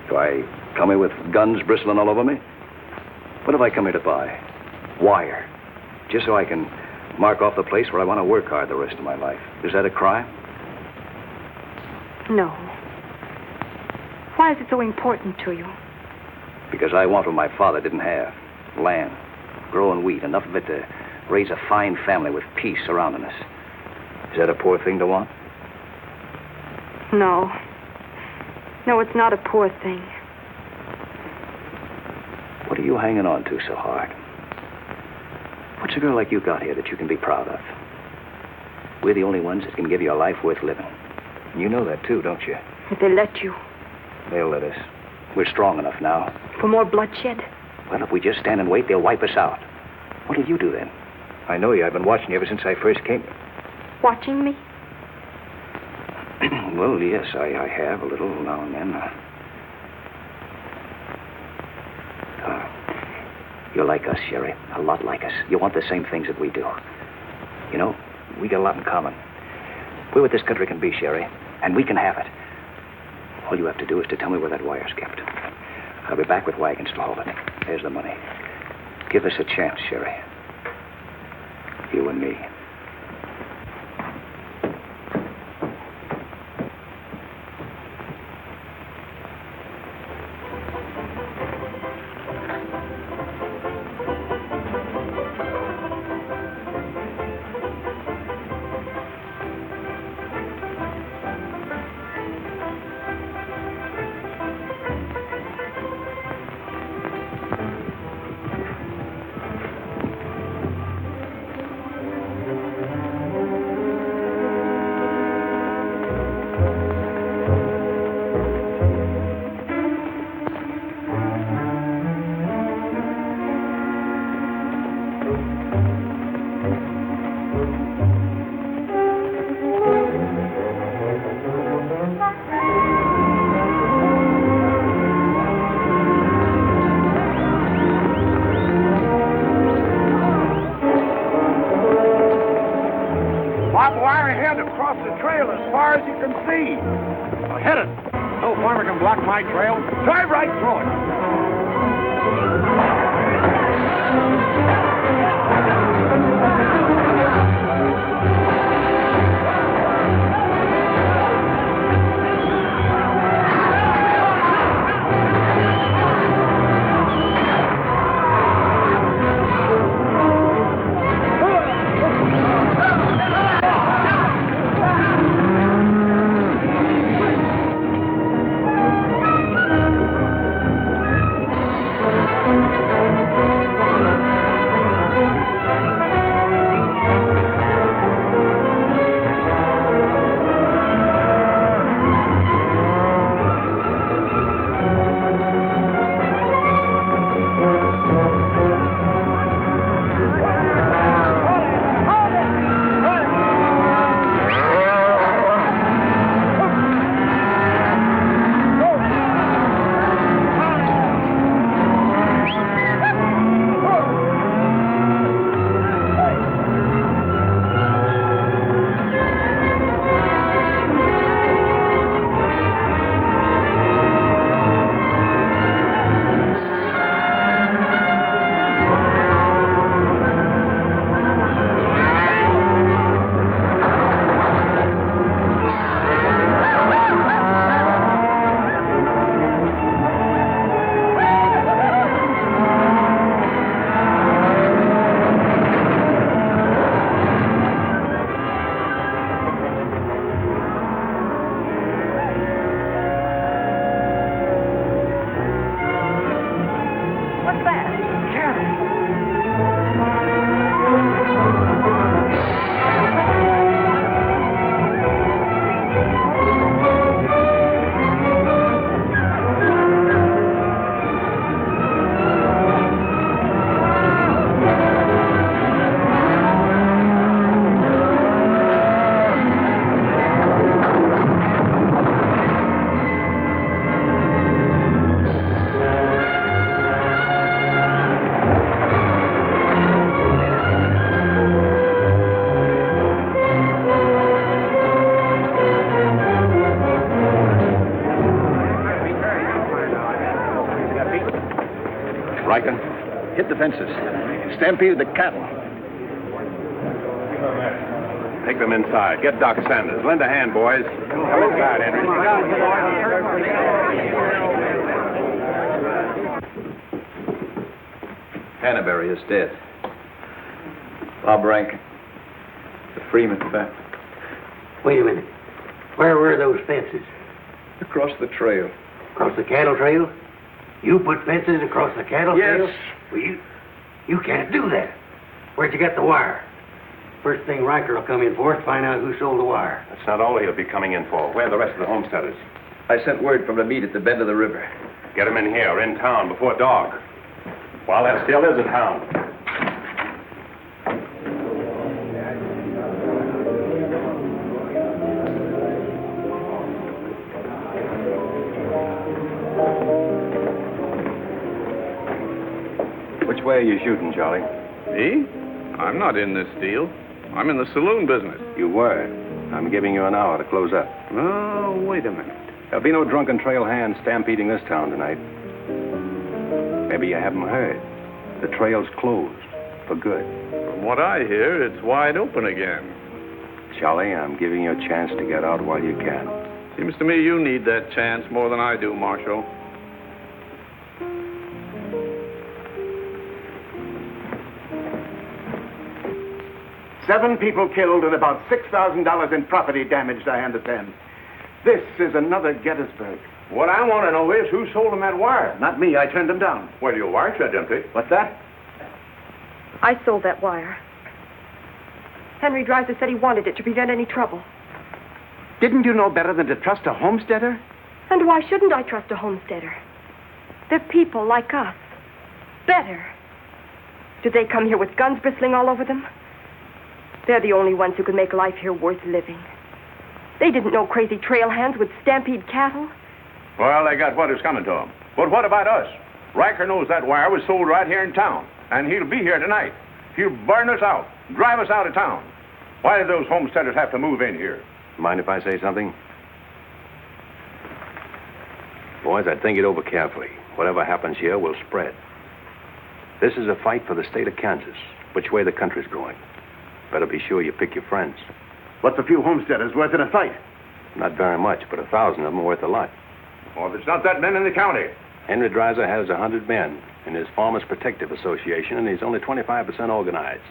Do I come here with guns bristling all over me? What have I come here to buy? Wire. Just so I can mark off the place where I want to work hard the rest of my life. Is that a crime? No. Why is it so important to you? Because I want what my father didn't have. Land. Growing wheat. Enough of it to raise a fine family with peace surrounding us. Is that a poor thing to want? No. No, it's not a poor thing. What are you hanging on to so hard? What's a girl like you got here that you can be proud of? We're the only ones that can give you a life worth living. And you know that, too, don't you? If they let you. They'll let us. We're strong enough now. For more bloodshed? Well, if we just stand and wait, they'll wipe us out. What'll you do then? I know you. I've been watching you ever since I first came. Watching me? Well, yes, I have a little now and then. You're like us, Sherry. A lot like us. You want the same things that we do. You know, we got a lot in common. We're what this country can be, Sherry, and we can have it. All you have to do is to tell me where that wire's kept. I'll be back with wagons to haul it. There's the money. Give us a chance, Sherry. You and me. Barbed wire ahead across the trail as far as you can see. Now hit it. No farmer can block my trail. Drive right through it. Riker? Hit the fences. Stampeded the cattle. Take them inside. Get Doc Sanders. Lend a hand, boys. Come inside, Henry. Hannaberry is dead. Bob Rankin. The Freeman family. Wait a minute. Where were those fences? Across the trail. Across the cattle trail? You put fences across the cattle trail? Yes. Well, you can't do that. Where'd you get the wire? First thing Riker will come in for is find out who sold the wire. That's not all he'll be coming in for. Where are the rest of the homesteaders? I sent word from the meet at the bend of the river. Get them in here, in town, before dark. While that still is in town. Which way are you shooting, Charlie? Me? I'm not in this deal. I'm in the saloon business. You were. I'm giving you an hour to close up. Oh, wait a minute. There'll be no drunken trail hands stampeding this town tonight. Maybe you haven't heard. The trail's closed. For good. From what I hear, it's wide open again. Charlie, I'm giving you a chance to get out while you can. Seems to me you need that chance more than I do, Marshal. Seven people killed and about $6,000 in property damaged, I understand. This is another Gettysburg. What I want to know is who sold them that wire? Not me. I turned them down. Well, your wire shed empty. What's that? I sold that wire. Henry Dreiser said he wanted it to prevent any trouble. Didn't you know better than to trust a homesteader? And why shouldn't I trust a homesteader? They're people like us. Better. Did they come here with guns bristling all over them? They're the only ones who can make life here worth living. They didn't know crazy trail hands would stampede cattle. Well, they got what is coming to them. But what about us? Riker knows that wire was sold right here in town, and he'll be here tonight. He'll burn us out, drive us out of town. Why do those homesteaders have to move in here? Mind if I say something? Boys, I'd think it over carefully. Whatever happens here will spread. This is a fight for the state of Kansas, which way the country's going. Better be sure you pick your friends. What's a few homesteaders worth in a fight? Not very much, but 1,000 of them are worth a lot. Well, there's not that many in the county. Henry Dreiser has 100 men in his Farmers Protective Association, and he's only 25% organized.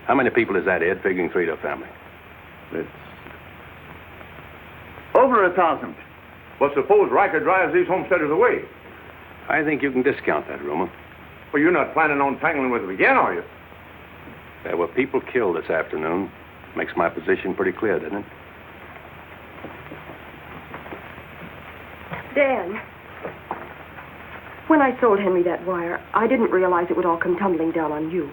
How many people is that, Ed, figuring 3 to a family? It's over 1,000. Well, suppose Riker drives these homesteaders away. I think you can discount that rumor. Well, you're not planning on tangling with them again, are you? There were people killed this afternoon. Makes my position pretty clear, doesn't it? Dan, when I sold Henry that wire, I didn't realize it would all come tumbling down on you.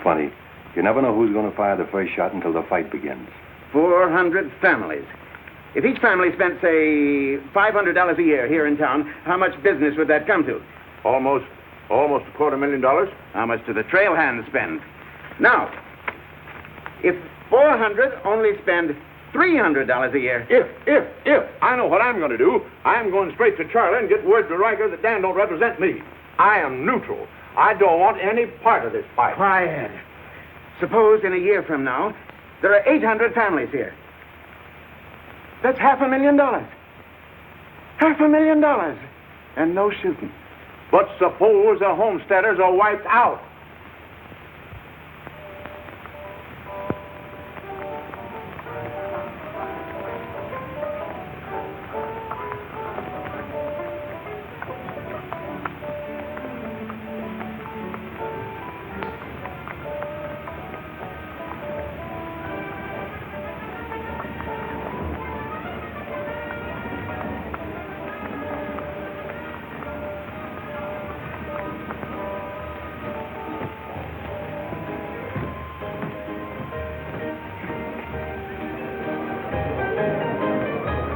Funny. You never know who's going to fire the first shot until the fight begins. 400 families. If each family spent, say, $500 a year here in town, how much business would that come to? Almost $250,000. How much do the trail hands spend? Now, if 400 only spend $300 a year. If. I know what I'm going to do. I'm going straight to Charlie and get word to Riker that Dan don't represent me. I am neutral. I don't want any part of this fight. Quiet. Suppose in a year from now, there are 800 families here. That's $500,000. $500,000. And no shooting. But suppose the homesteaders are wiped out.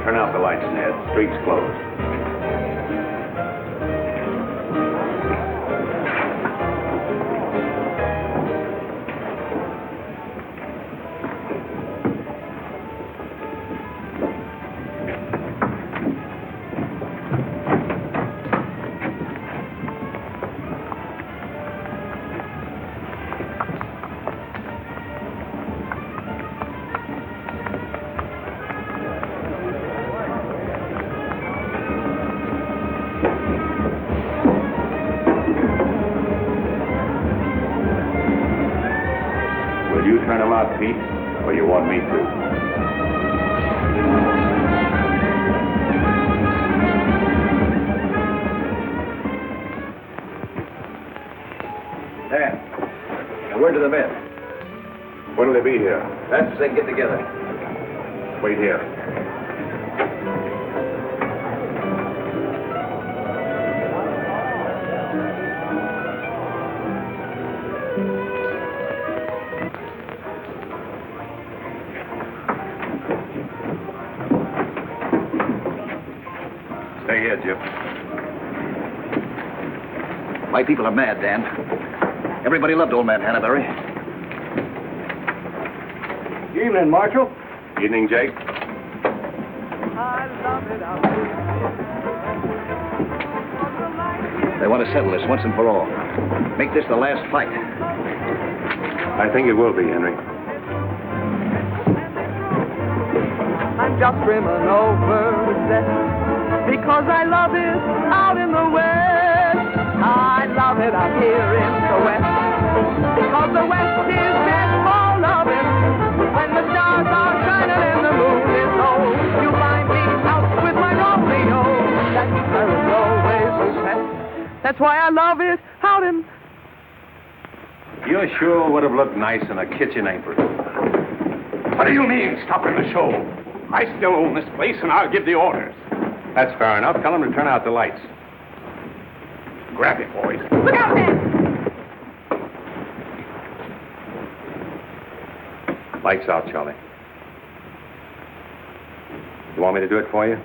Turn out the lights, Ned. Street's closed. hot feet, or you want me to? Dan, word to the men. When'll they be here? That's as they get together. Wait here. Stay here, Jip. My people are mad, Dan. Everybody loved old man Hannaberry. Evening, Marshal. Evening, Jake. I love it out They want to settle this once and for all. Make this the last fight. I think it will be, Henry. I'm just brimming over with zest because I love it out in the west. I love it out here in the west because the west is meant for loving. When the stars are shining and the moon is low, you find me out with my Romeo. That's where it's always best. That's why I love it out in... You sure would have looked nice in a kitchen apron. What do you mean, stopping the show? I still own this place, and I'll give the orders. That's fair enough. Tell them to turn out the lights. Grab it, boys. Look out, man! Lights out, Charlie. You want me to do it for you?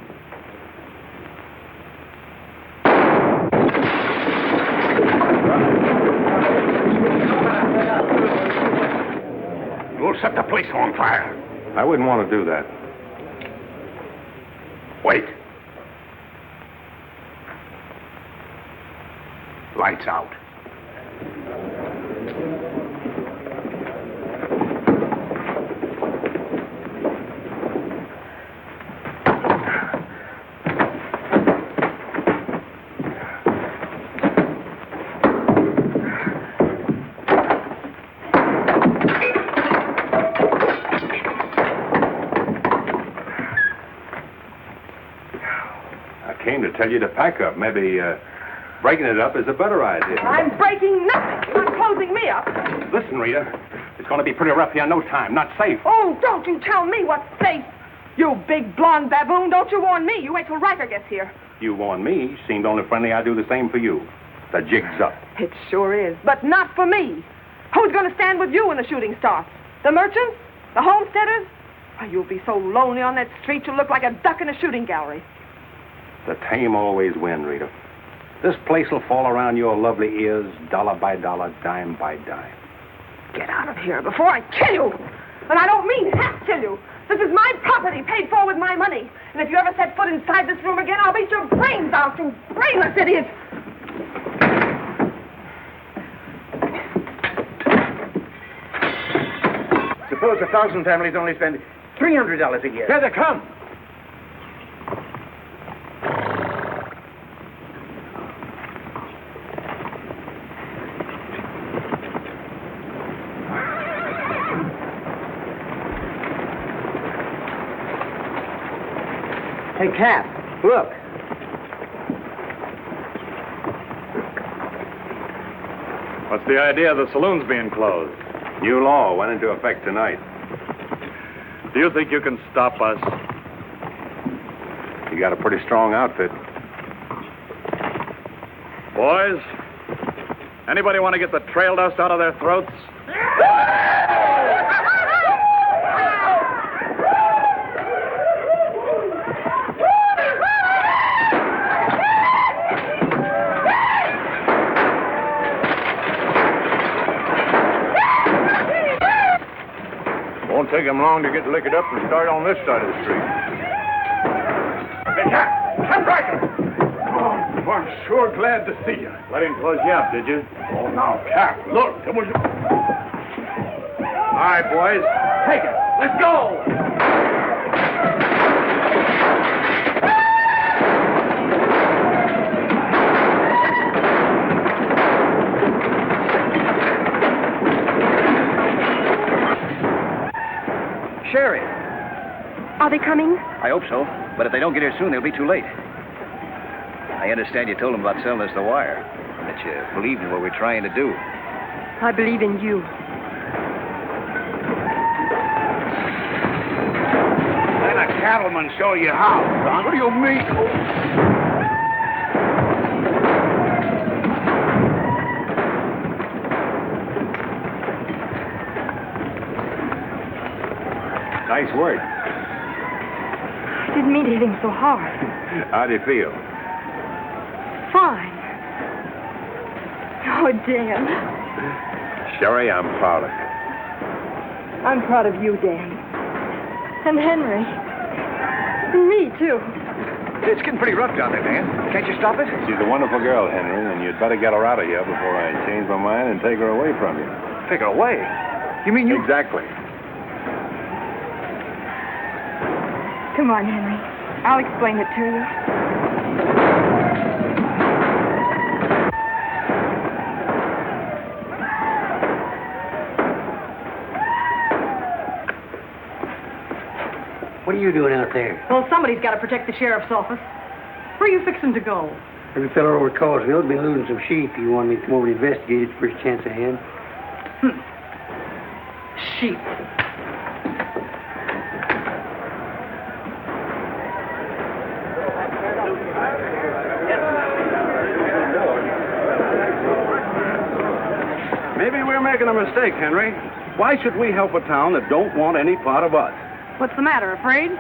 You'll set the place on fire. I wouldn't want to do that. Wait. Lights out. Tell you to pack up. Maybe breaking it up is a better idea. I'm breaking nothing. You're closing me up. Listen, Rita. It's going to be pretty rough here in no time. Not safe. Oh, don't you tell me what's safe. You big blonde baboon, don't you warn me. You wait till Riker gets here. You warn me. Seemed only friendly. I do the same for you. The jig's up. It sure is, but not for me. Who's going to stand with you when the shooting starts? The merchants? The homesteaders? Why, you'll be so lonely on that street you'll look like a duck in a shooting gallery. The tame always win, Rita. This place will fall around your lovely ears, dollar by dollar, dime by dime. Get out of here before I kill you. And I don't mean half kill you. This is my property, paid for with my money. And if you ever set foot inside this room again, I'll beat your brains out, you brainless idiot. Suppose 1,000 families only spend $300 a year. Here they come. Hey, Cap, look. What's the idea the saloon's being closed? New law went into effect tonight. Do you think you can stop us? You got a pretty strong outfit. Boys, anybody want to get the trail dust out of their throats? Won't take him long to get liquored up and start on this side of the street. Hey, Cap Riker! Oh, I'm sure glad to see you. Let him close you up, did you? Oh, now, Cap, look, there was... All right, boys. Take it. Let's go! Are they coming? I hope so, but if they don't get here soon, they'll be too late. I understand you told them about selling us the wire, and that you believed in what we're trying to do. I believe in you. Let a cattleman show you how, son. What do you mean? Nice work. I didn't mean to hit him so hard. How do you feel? Fine. Oh, Dan. Sherry, I'm proud of you. I'm proud of you, Dan. And Henry. And me, too. It's getting pretty rough down there, man. Can't you stop it? She's a wonderful girl, Henry, and you'd better get her out of here before I change my mind and take her away from you. Take her away? You mean you... Exactly. Come on, Henry. I'll explain it to you. What are you doing out there? Well, somebody's got to protect the sheriff's office. Where are you fixing to go? Every fellow over at Carsville's been losing some sheep. You want me to come over and investigate it first chance I had? Sheep. Maybe we're making a mistake, Henry. Why should we help a town that don't want any part of us? What's the matter, afraid?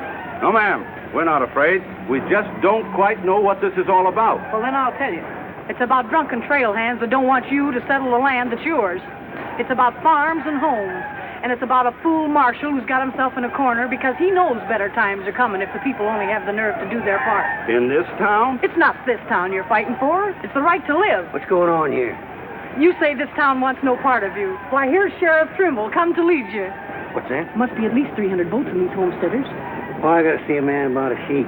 No, ma'am. We're not afraid. We just don't quite know what this is all about. Well, then I'll tell you. It's about drunken trail hands that don't want you to settle the land that's yours. It's about farms and homes. And it's about a fool marshal who's got himself in a corner because he knows better times are coming if the people only have the nerve to do their part. In this town? It's not this town you're fighting for. It's the right to live. What's going on here? You say this town wants no part of you. Why, here's Sheriff Trimble come to lead you. What's that? Must be at least 300 votes in these homesteaders. Well, I gotta see a man about a sheep.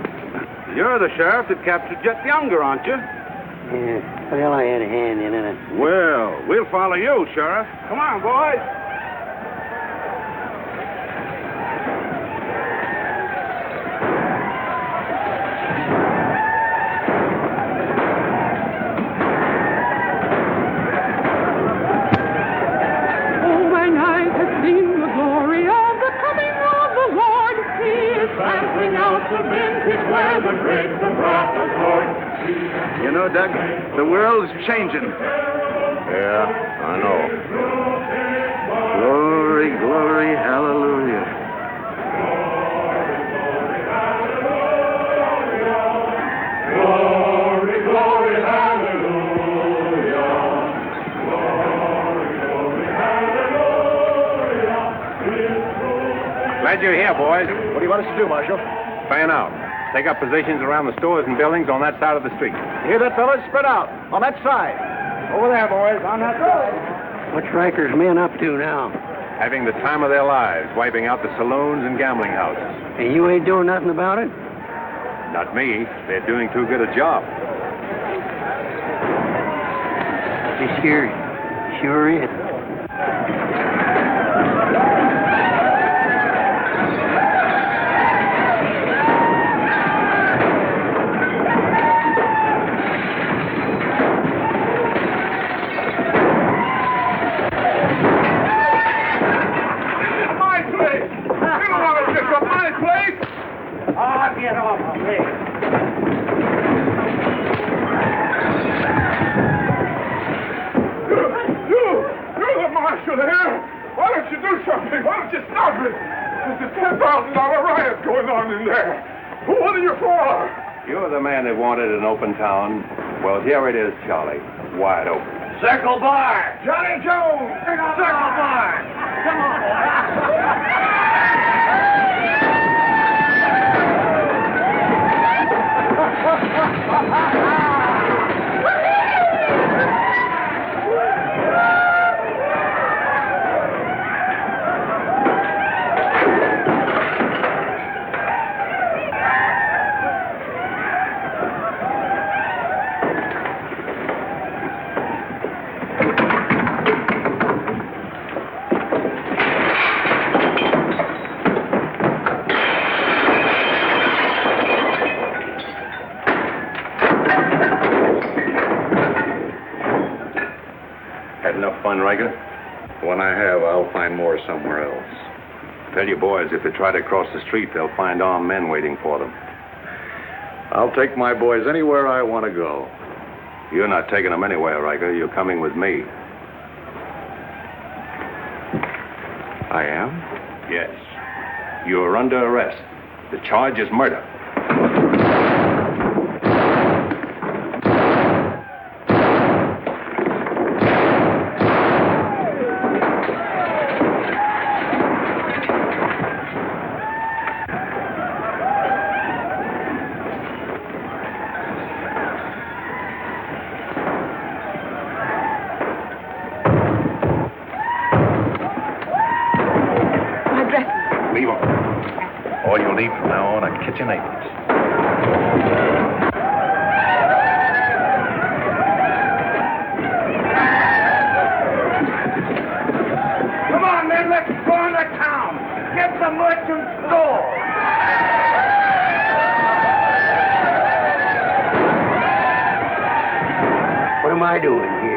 You're the sheriff that captured Jet Younger, aren't you? Yeah. Well, I had a hand in it. Well, we'll follow you, Sheriff. Come on, boys. You know, Doug, the world's changing. Yeah, I know. Glory, glory, hallelujah. Glory, glory, hallelujah. Glory, glory, hallelujah. Glad you're here, boys. What do you want us to do, Marshal? Fan out. Take up positions around the stores and buildings on that side of the street. You hear that, fellas? Spread out. On that side. Over there, boys. On that side. What's Riker's men up to now? Having the time of their lives, wiping out the saloons and gambling houses. And you ain't doing nothing about it? Not me. They're doing too good a job. This here sure is. Get off of me. You're the marshal here. Why don't you do something? Why don't you stop it? There's a $10,000 riot going on in there. What are you for? You're the man that wanted an open town. Well, here it is, Charlie. Wide open. Circle Bar. Johnny Jones. Circle Bar. Come on, fun, Riker? When I have, I'll find more somewhere else. Tell your boys if they try to cross the street, they'll find armed men waiting for them. I'll take my boys anywhere I want to go. You're not taking them anywhere, Riker. You're coming with me. I am? Yes. You're under arrest. The charge is murder. All you'll need from now on are kitchen aprons. Come on, men, let's go into town. Get the merchant store. What am I doing here?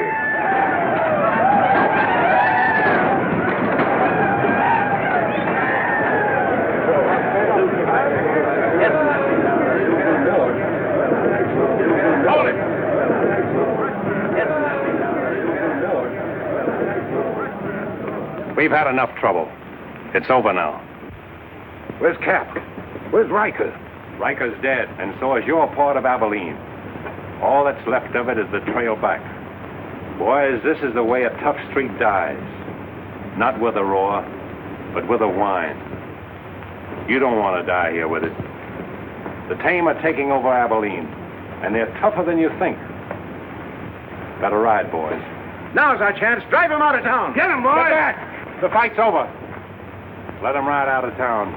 We've had enough trouble. It's over now. Where's Cap? Where's Riker? Riker's dead, and so is your part of Abilene. All that's left of it is the trail back. Boys, this is the way a tough street dies. Not with a roar, but with a whine. You don't want to die here with it. The tame are taking over Abilene, and they're tougher than you think. Better ride, boys. Now's our chance. Drive him out of town. Get him, boys. Get back! The fight's over. Let him ride out of town.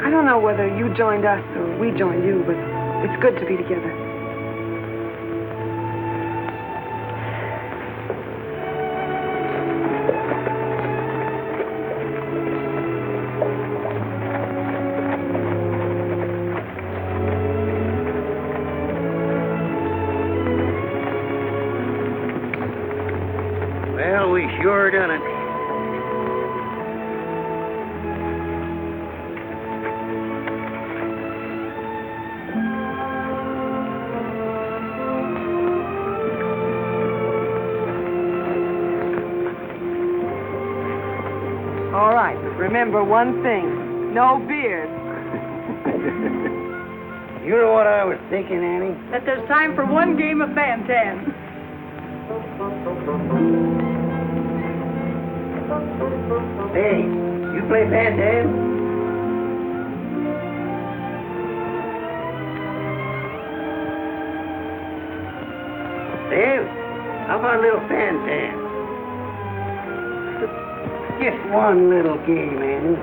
I don't know whether you joined us or we joined you, but it's good to be together. Well, we sure done it. All right, remember one thing. No beard. You know what I was thinking, Annie? That there's time for one game of Bantan. Hey, you play Bantam? Dave, how about a little Bantam? Just one little game, Annie.